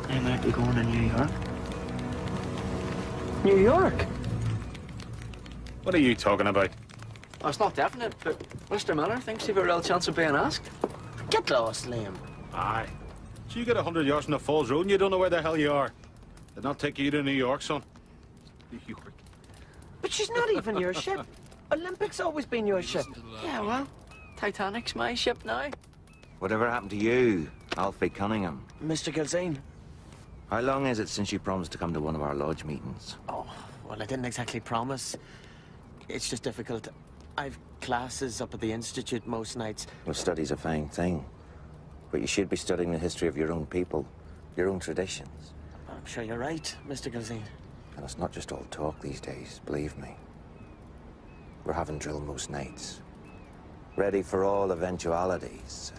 They might be going to New York. New York? What are you talking about? Well, it's not definite, but Mr. Miller thinks you've a real chance of being asked. Get lost, Liam. Aye. So you get 100 yards from the Falls Road and you don't know where the hell you are. Did not take you to New York, son. New York. But she's not even your ship. Olympic's always been your ship. Yeah, well, Titanic's my ship now. Whatever happened to you, Alfie Cunningham? Mr. Gilzane. How long is it since you promised to come to one of our lodge meetings? Oh, well, I didn't exactly promise. It's just difficult. I've classes up at the Institute most nights. Well, study's a fine thing. But you should be studying the history of your own people, your own traditions. I'm sure you're right, Mr. Gilzane. And it's not just all talk these days, believe me. We're having drill most nights. Ready for all eventualities.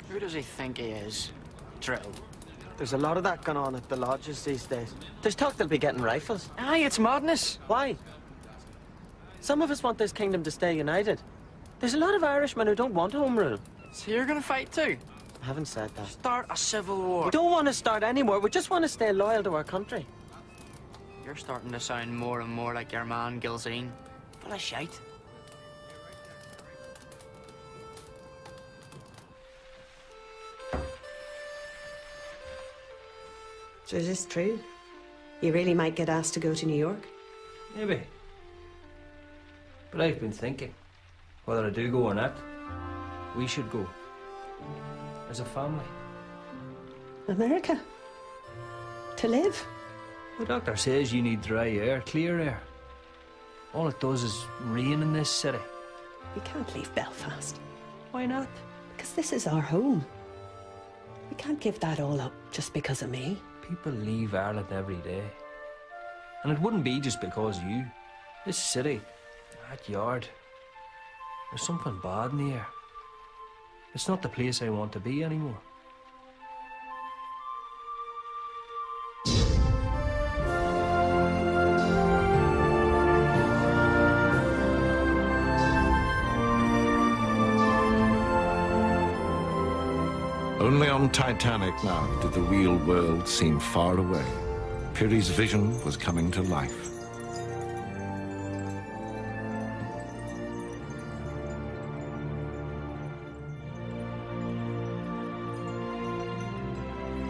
Who does he think he is? Drill. There's a lot of that going on at the lodges these days. There's talk they'll be getting rifles. Aye, it's madness. Why? Some of us want this kingdom to stay united. There's a lot of Irishmen who don't want home rule. So you're gonna fight too? I haven't said that. Start a civil war. We don't want to start any war. We just want to stay loyal to our country. You're starting to sound more and more like your man, Gilzane. Full of shite. So is this true? You really might get asked to go to New York? Maybe. But I've been thinking, whether I do go or not, we should go. As a family. America? To live? The doctor says you need dry air, clear air. All it does is rain in this city. We can't leave Belfast. Why not? Because this is our home. We can't give that all up just because of me. People leave Ireland every day. And it wouldn't be just because you. This city, that yard, there's something bad in the air. It's not the place I want to be anymore. Only on Titanic now did the real world seem far away. Peary's vision was coming to life.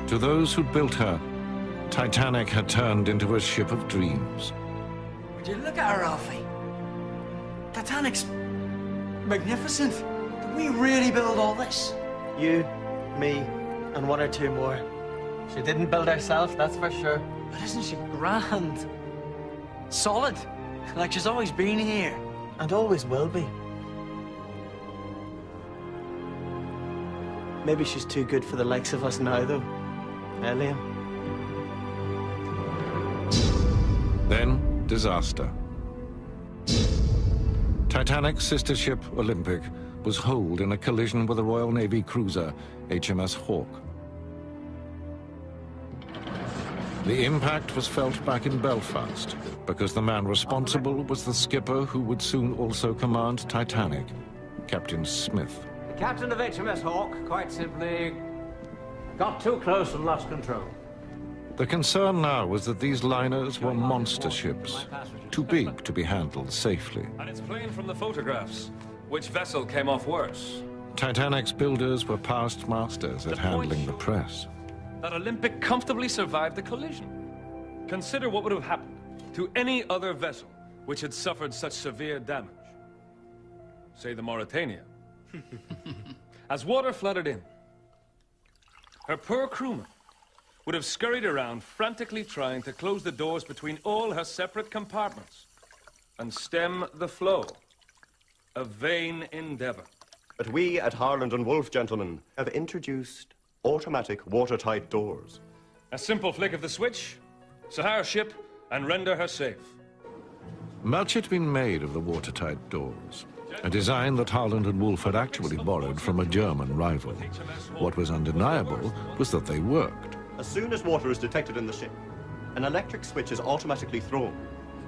To those who'd built her, Titanic had turned into a ship of dreams. Would you look at her, Alfie? Titanic's magnificent. Did we really build all this? You, me, and one or two more. She didn't build herself, that's for sure. But isn't she grand? Solid. Like she's always been here. And always will be. Maybe she's too good for the likes of us now, though. Liam? Then, disaster. Titanic's sister ship, Olympic, was holed in a collision with a Royal Navy cruiser, HMS Hawke. The impact was felt back in Belfast, because the man responsible was the skipper who would soon also command Titanic, Captain Smith. The captain of HMS Hawke, quite simply, got too close and lost control. The concern now was that these liners were monster ships, too big to be handled safely. And it's plain from the photographs which vessel came off worse. Titanic's builders were past masters at handling the press. That Olympic comfortably survived the collision. Consider what would have happened to any other vessel which had suffered such severe damage. Say the Mauritania. As water flooded in, her poor crewmen would have scurried around frantically trying to close the doors between all her separate compartments and stem the flow. A vain endeavor. But we at Harland and Wolff, gentlemen, have introduced automatic watertight doors. A simple flick of the switch, Sahara ship, and render her safe. Much had been made of the watertight doors, a design that Harland and Wolff had actually borrowed from a German rival. What was undeniable was that they worked. As soon as water is detected in the ship, an electric switch is automatically thrown,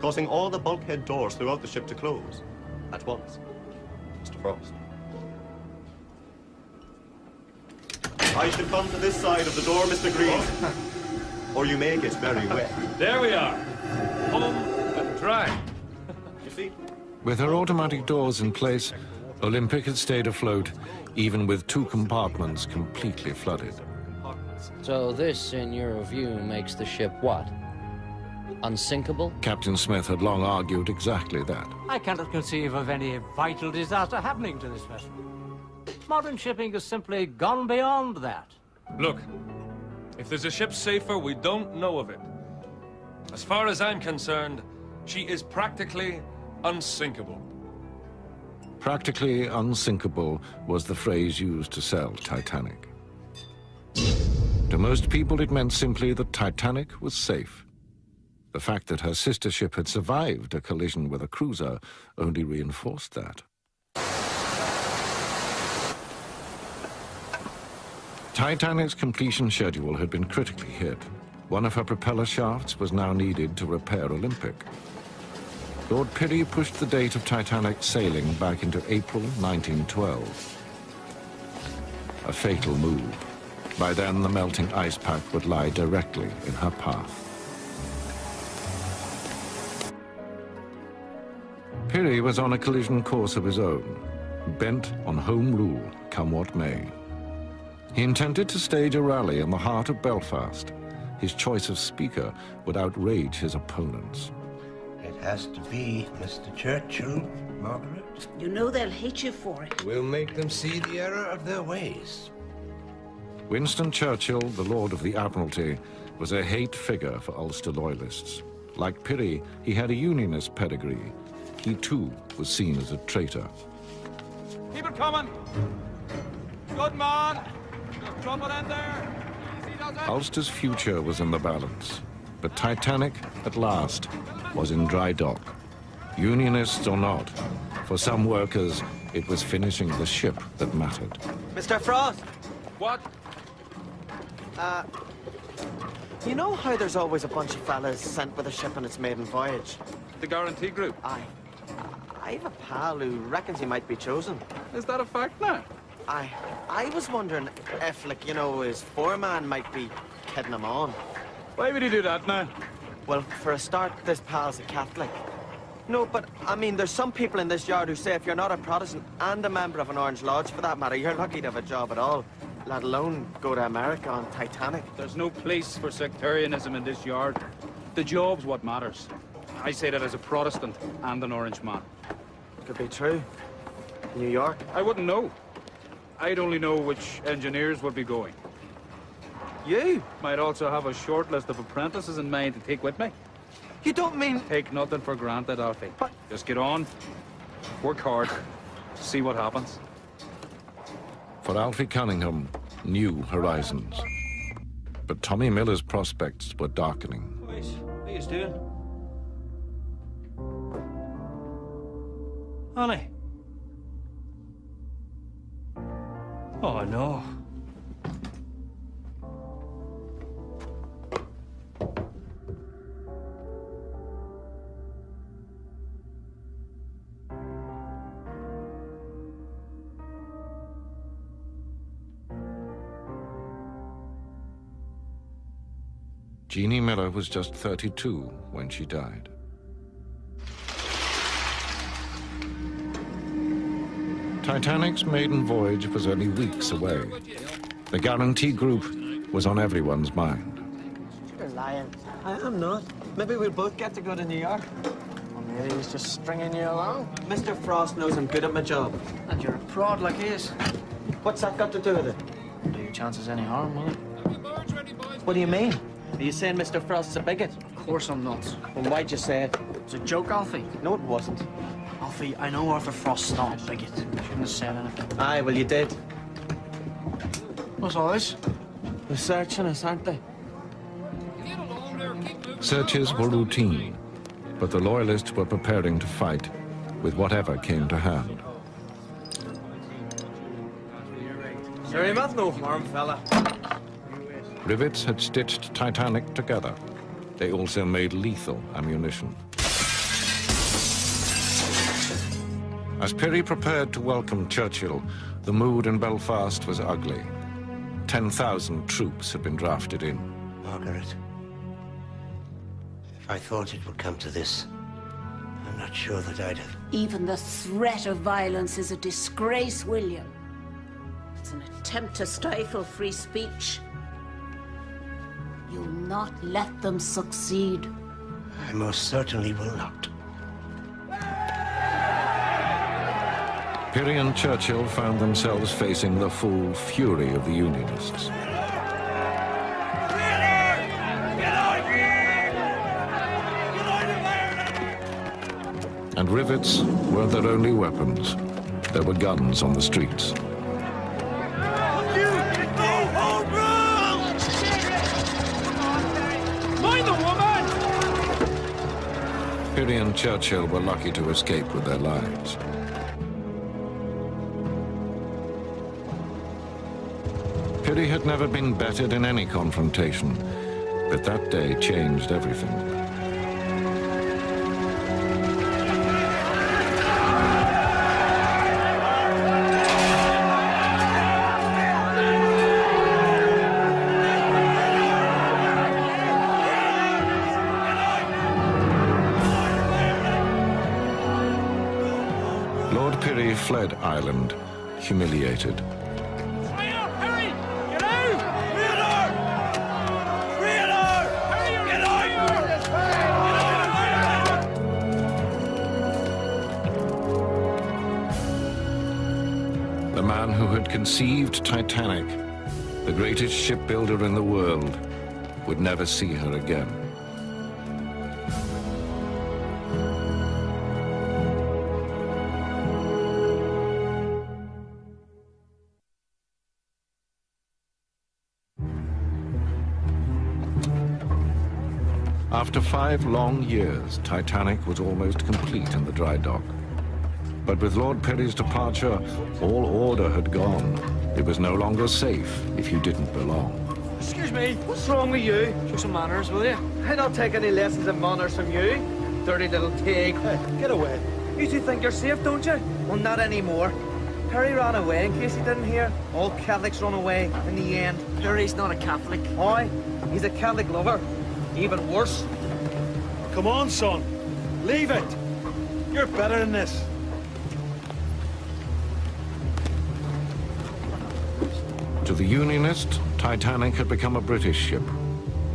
causing all the bulkhead doors throughout the ship to close at once. Mr. Frost. I should come to this side of the door, Mr. Green, or you may get very wet. There we are, home and dry. You see? With her automatic doors in place, Olympic had stayed afloat, even with two compartments completely flooded. So this, in your view, makes the ship what? Unsinkable? Captain Smith had long argued exactly that. I cannot conceive of any vital disaster happening to this vessel. Modern shipping has simply gone beyond that. Look, if there's a ship safer, we don't know of it. As far as I'm concerned, she is practically unsinkable. Practically unsinkable was the phrase used to sell Titanic. To most people, it meant simply that Titanic was safe. The fact that her sister ship had survived a collision with a cruiser only reinforced that. Titanic's completion schedule had been critically hit. One of her propeller shafts was now needed to repair Olympic. Lord Pirrie pushed the date of Titanic's sailing back into April 1912. A fatal move. By then, the melting ice pack would lie directly in her path. Pirrie was on a collision course of his own, bent on home rule, come what may. He intended to stage a rally in the heart of Belfast. His choice of speaker would outrage his opponents. It has to be Mr. Churchill, Margaret. You know they'll hate you for it. We'll make them see the error of their ways. Winston Churchill, the Lord of the Admiralty, was a hate figure for Ulster loyalists. Like Pirrie, he had a unionist pedigree. He too was seen as a traitor. Keep it coming. Good man. Just drop it in there. Easy does it. Ulster's future was in the balance, but Titanic, at last, was in dry dock. Unionists or not, for some workers, it was finishing the ship that mattered. Mr. Frost! What? You know how there's always a bunch of fellas sent with a ship on its maiden voyage? The guarantee group? Aye. I've a pal who reckons he might be chosen. Is that a fact now? Aye. I was wondering if, like, you know, his foreman might be kidding him on. Why would he do that now? Well, for a start, this pal's a Catholic. No, but, I mean, there's some people in this yard who say if you're not a Protestant and a member of an Orange Lodge, for that matter, you're lucky to have a job at all, let alone go to America on Titanic. There's no place for sectarianism in this yard. The job's what matters. I say that as a Protestant and an Orange man. Could be true. New York? I wouldn't know. I'd only know which engineers would be going. You? Might also have a short list of apprentices in mind to take with me. You don't mean... Take nothing for granted, Alfie. What? Just get on, work hard, see what happens. For Alfie Cunningham, new horizons. But Tommy Miller's prospects were darkening. Boys, what are you doing? Annie? Oh, no. Jeannie Miller was just 32 when she died. Titanic's maiden voyage was only weeks away. The guarantee group was on everyone's mind. You're lying. I am not. Maybe we'll both get to go to New York. Or maybe he's just stringing you along. Mr. Frost knows I'm good at my job. And you're a prod like he is. What's that got to do with it? Do your chances any harm, will it? What do you mean? Are you saying Mr. Frost's a bigot? Of course I'm not. Then why'd you say it? It's a joke, Alfie. No, it wasn't. Alfie, I know Arthur Frost's not a bigot. I shouldn't have said anything. Aye, well, you did. What's all this? They're searching us, aren't they? Searches were routine, but the Loyalists were preparing to fight with whatever came to hand. Sorry about no harm, fella. Rivets had stitched Titanic together. They also made lethal ammunition. As Pirrie prepared to welcome Churchill, the mood in Belfast was ugly. 10,000 troops had been drafted in. Margaret, if I thought it would come to this, I'm not sure that I'd have... Even the threat of violence is a disgrace, William. It's an attempt to stifle free speech. You'll not let them succeed. I most certainly will not. Pirrie and Churchill found themselves facing the full fury of the Unionists. And rivets weren't their only weapons. There were guns on the streets. Pirrie and Churchill were lucky to escape with their lives. Pirrie had never been bettered in any confrontation, but that day changed everything. Lord Pirrie fled Ireland, humiliated. The man who had conceived Titanic, the greatest shipbuilder in the world, would never see her again. After 5 long years, Titanic was almost complete in the dry dock. But with Lord Perry's departure, all order had gone. It was no longer safe if you didn't belong. Excuse me, what's wrong with you? Show some manners, will you? I don't take any lessons in manners from you, dirty little pig. Hey, get away. You two think you're safe, don't you? Well, not anymore. Perry ran away, in case you didn't hear. All Catholics run away in the end. Perry's not a Catholic. Why? He's a Catholic lover. Even worse. Come on, son. Leave it. You're better than this. To the Unionists, Titanic had become a British ship.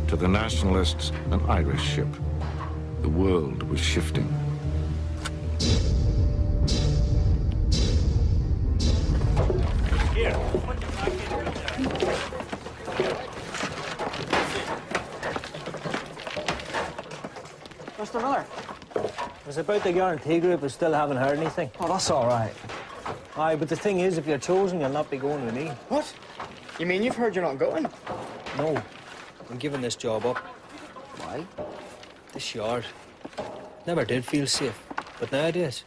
To the Nationalists, an Irish ship. The world was shifting. Here. Mr. Miller, it was about the guarantee group. I still haven't heard anything. Oh, that's all right. Aye, but the thing is, if you're chosen, you'll not be going with me. What? You mean you've heard you're not going? No. I'm giving this job up. Why? This yard. Never did feel safe. But nowadays,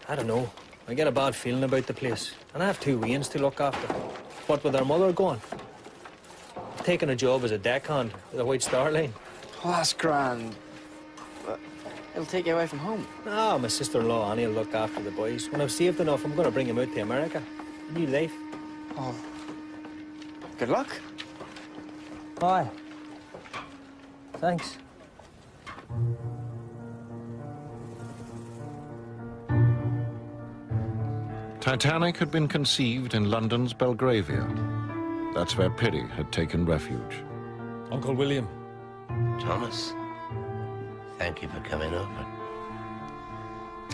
I don't know. I get a bad feeling about the place. And I have 2 weans to look after. What with their mother gone? I've taken a job as a deckhand with a White Star Line. Oh, that's grand. But it'll take you away from home. Ah, my sister-in-law Annie will look after the boys. When I've saved enough, I'm going to bring them out to America. A new life. Oh. Good luck. Aye. Thanks. Titanic had been conceived in London's Belgravia. That's where Perry had taken refuge. Uncle William. Thomas, thank you for coming over.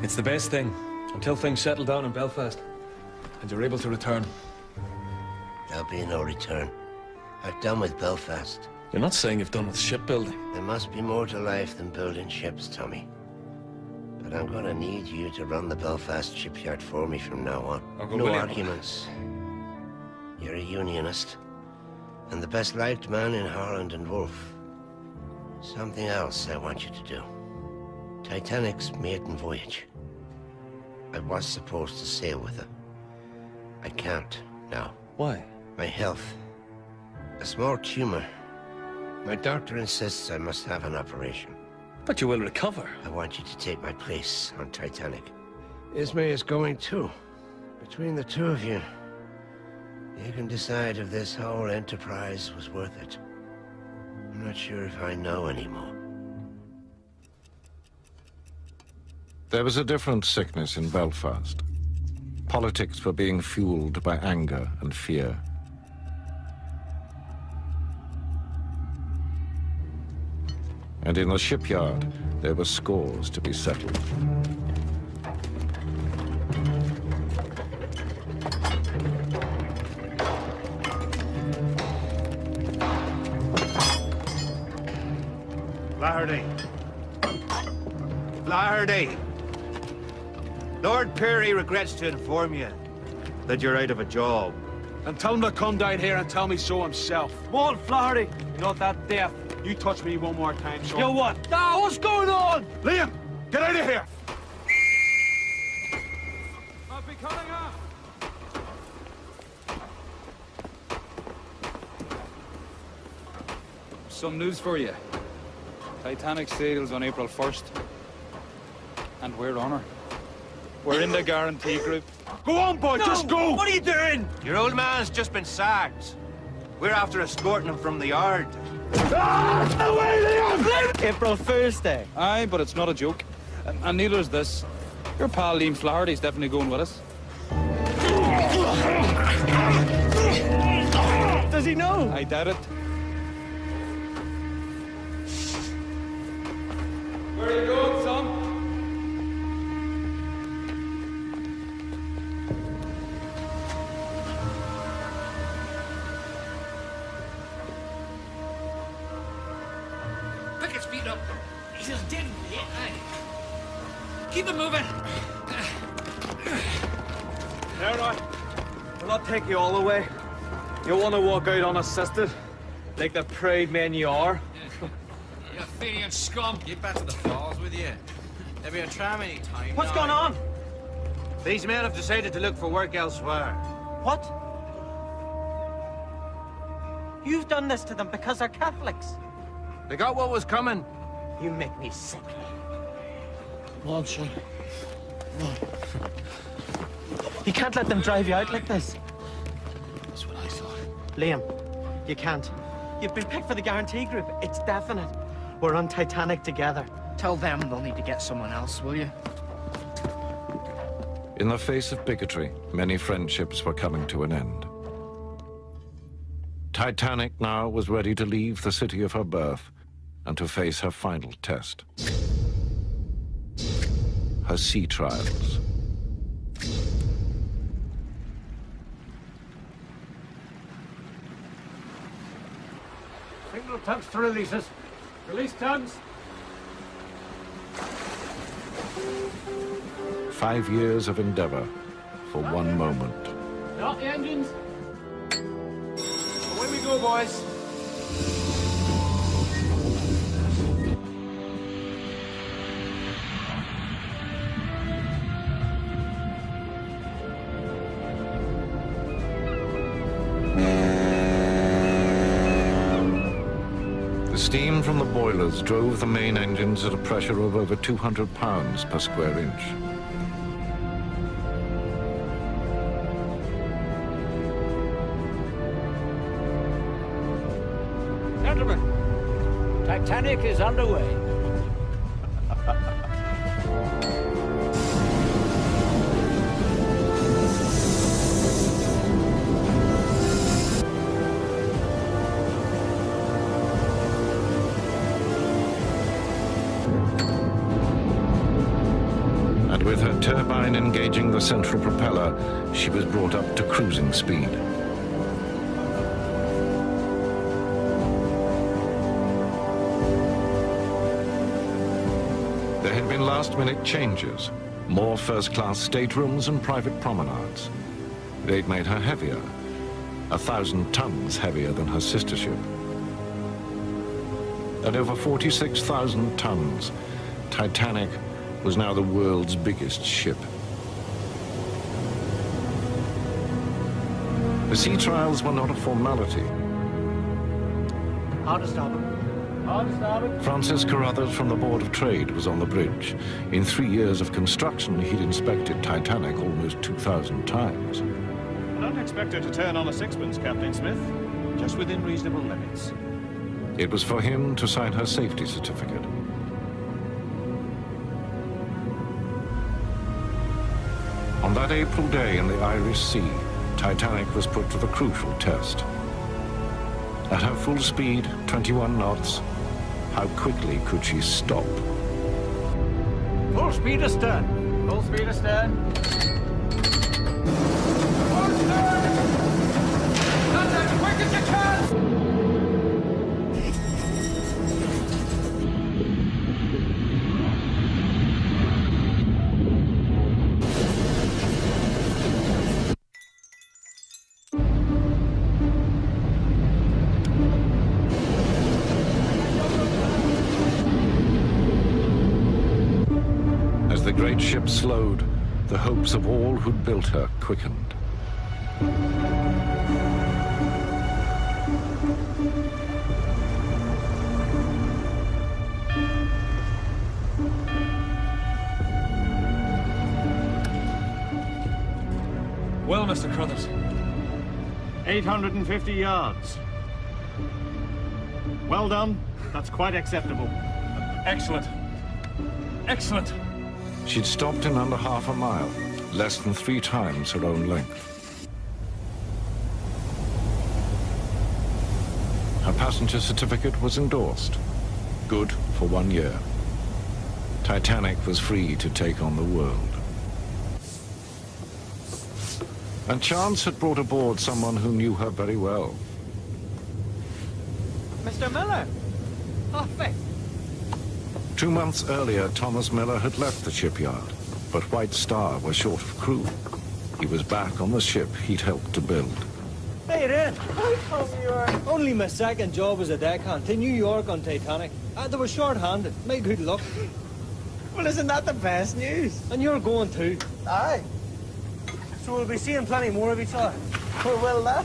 It's the best thing, until things settle down in Belfast, and you're able to return. There'll be no return. I've done with Belfast. You're not saying you've done with shipbuilding. There must be more to life than building ships, Tommy. But I'm gonna need you to run the Belfast shipyard for me from now on. Uncle no William. arguments. You're a unionist, and the best-liked man in Harland and Wolff. Something else I want you to do. Titanic's maiden voyage. I was supposed to sail with her. I can't now. Why? My health. A small tumor. My doctor insists I must have an operation. But you will recover. I want you to take my place on Titanic. Ismay is going too. Between the two of you, you can decide if this whole enterprise was worth it. I'm not sure if I know anymore. There was a different sickness in Belfast. Politics were being fueled by anger and fear. And in the shipyard, there were scores to be settled. Flaherty. Flaherty. Lord Perry regrets to inform you that you're out of a job. And tell him to come down here and tell me so himself. Come on, Flaherty. You're not that deaf. You touch me one more time, son. You what? Ah, what's going on? Liam, get out of here! I'll be coming up. Some news for you. Titanic sails on April 1st. And we're on her. We're in the guarantee group. Go on, boy, just go! What are you doing? Your old man's just been sacked. We're after escorting him from the yard. April Fool's Day. Aye, but it's not a joke. And neither is this. Your pal Liam Flaherty's definitely going with us. Does he know? I doubt it. Where are you going, son? Pick his feet up. He's just dead. Keep it moving. There, right. Will not take you all the way. You want to walk out unassisted, like the proud men you are. Athenian scum! Get back to the falls with you. There'll be a tram any time. What's going on? These men have decided to look for work elsewhere. What? You've done this to them because they're Catholics. They got what was coming. You make me sick. Come on, son. Come on. You can't let them drive you out like this. That's what I thought. Liam, you can't. You've been picked for the guarantee group. It's definite. We're on Titanic together. Tell them they'll need to get someone else, will you? In the face of bigotry, many friendships were coming to an end. Titanic now was ready to leave the city of her birth and to face her final test. Her sea trials. Signal tugs to releases. Release tugs. 5 years of endeavor for one moment. Stop the engines. Away we go, boys. The steam from the boilers drove the main engines at a pressure of over 200 pounds per square inch. Gentlemen, Titanic is underway. And with her turbine engaging the central propeller, she was brought up to cruising speed. There had been last-minute changes, more first-class staterooms and private promenades. They'd made her heavier, 1,000 tons heavier than her sister ship. At over 46,000 tons, Titanic was now the world's biggest ship. The sea trials were not a formality. Hard to stop him. Francis Carruthers from the Board of Trade was on the bridge. In 3 years of construction, he'd inspected Titanic almost 2,000 times. I don't expect her to turn on a sixpence, Captain Smith. Just within reasonable limits. It was for him to sign her safety certificate. On that April day in the Irish Sea, Titanic was put to the crucial test. At her full speed, 21 knots, how quickly could she stop? Full speed astern. Full speed astern. Full stern! Not as quick as you can! As the great ship slowed, the hopes of all who'd built her quickened. Well, Mr. Carruthers. 850 yards. Well done. That's quite acceptable. Excellent. Excellent. She'd stopped in under half a mile, less than 3 times her own length. Her passenger certificate was endorsed. Good for 1 year. Titanic was free to take on the world. And chance had brought aboard someone who knew her very well. Mr. Miller! Oh, Faith. 2 months earlier, Thomas Miller had left the shipyard, but White Star was short of crew. He was back on the ship he'd helped to build. Hey, Ren. How come you are? Only my second job as a deckhand to New York on Titanic. They were short-handed. My good luck. Well, isn't that the best news? And you're going too. Aye. So we'll be seeing plenty more of each other. Where will that?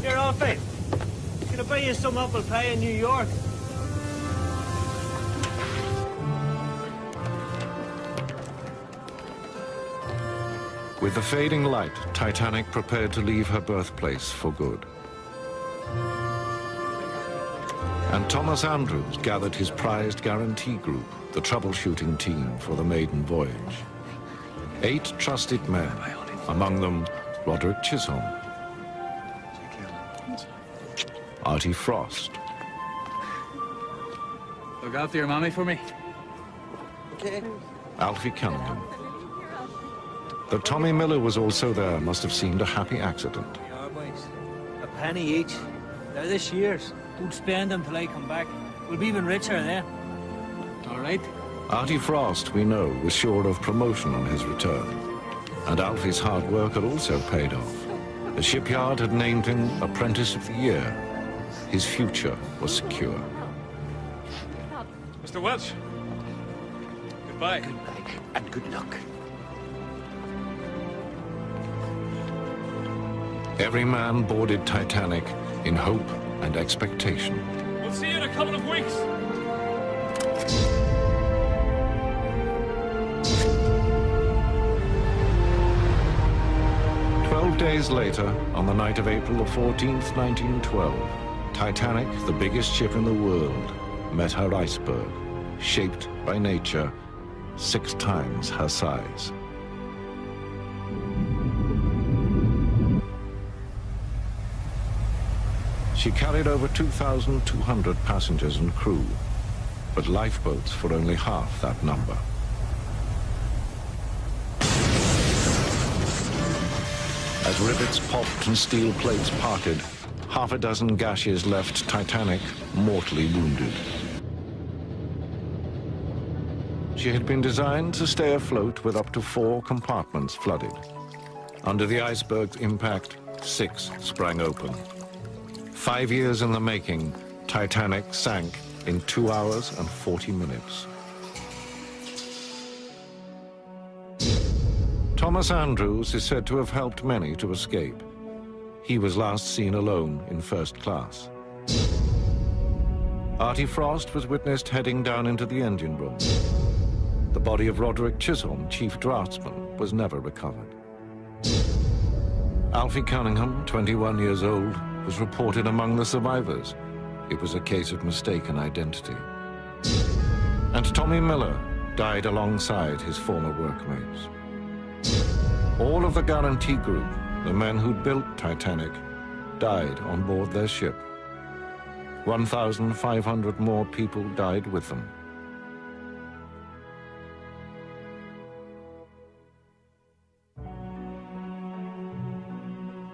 Here, Alfie. Gonna buy you some apple pie in New York. With the fading light, Titanic prepared to leave her birthplace for good. And Thomas Andrews gathered his prized guarantee group, the troubleshooting team for the maiden voyage. 8 trusted men, among them Roderick Chisholm, Artie Frost. Look after your mommy for me. Okay. Alfie Cunningham. That Tommy Miller was also there must have seemed a happy accident. They are, boys. A penny each. They're this year's. Don't spend them till I come back. We'll be even richer then. All right. Artie Frost, we know, was sure of promotion on his return. And Alfie's hard work had also paid off. The shipyard had named him Apprentice of the Year. His future was secure. Mr. Welch, goodbye. Good night and good luck. Every man boarded Titanic in hope and expectation. We'll see you in a couple of weeks. Days later, on the night of April the 14th, 1912, Titanic, the biggest ship in the world, met her iceberg, shaped by nature 6 times her size. She carried over 2,200 passengers and crew, but lifeboats for only half that number. As rivets popped and steel plates parted, half a dozen gashes left Titanic mortally wounded. She had been designed to stay afloat with up to 4 compartments flooded. Under the iceberg's impact, 6 sprang open. 5 years in the making, Titanic sank in 2 hours and 40 minutes. Thomas Andrews is said to have helped many to escape. He was last seen alone in first class. Artie Frost was witnessed heading down into the engine room. The body of Roderick Chisholm, chief draftsman, was never recovered. Alfie Cunningham, 21 years old, was reported among the survivors. It was a case of mistaken identity. And Tommy Miller died alongside his former workmates. All of the guarantee group, the men who built Titanic, died on board their ship. 1,500 more people died with them.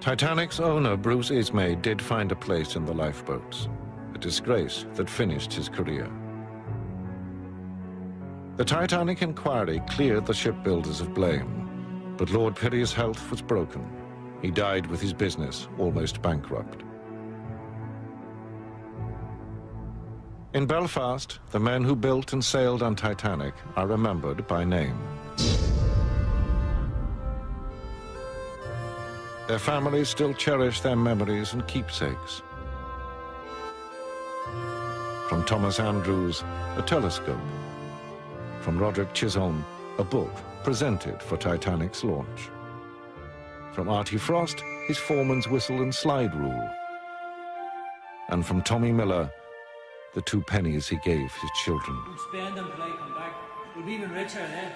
Titanic's owner, Bruce Ismay, did find a place in the lifeboats, a disgrace that finished his career. The Titanic inquiry cleared the shipbuilders of blame. But Lord Pirrie's health was broken. He died with his business almost bankrupt. In Belfast, the men who built and sailed on Titanic are remembered by name. Their families still cherish their memories and keepsakes. From Thomas Andrews, a telescope. From Roderick Chisholm, a book presented for Titanic's launch. From Artie Frost, his foreman's whistle and slide rule. And from Tommy Miller, the 2 pennies he gave his children. Don't spend them till I come back. We'll be even richer then.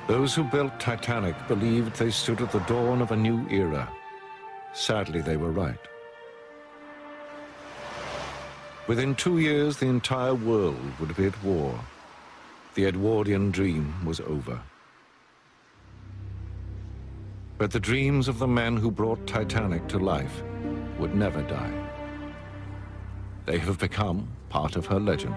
Those who built Titanic believed they stood at the dawn of a new era. Sadly, they were right. Within 2 years, the entire world would be at war. The Edwardian dream was over. But the dreams of the men who brought Titanic to life would never die. They have become part of her legend.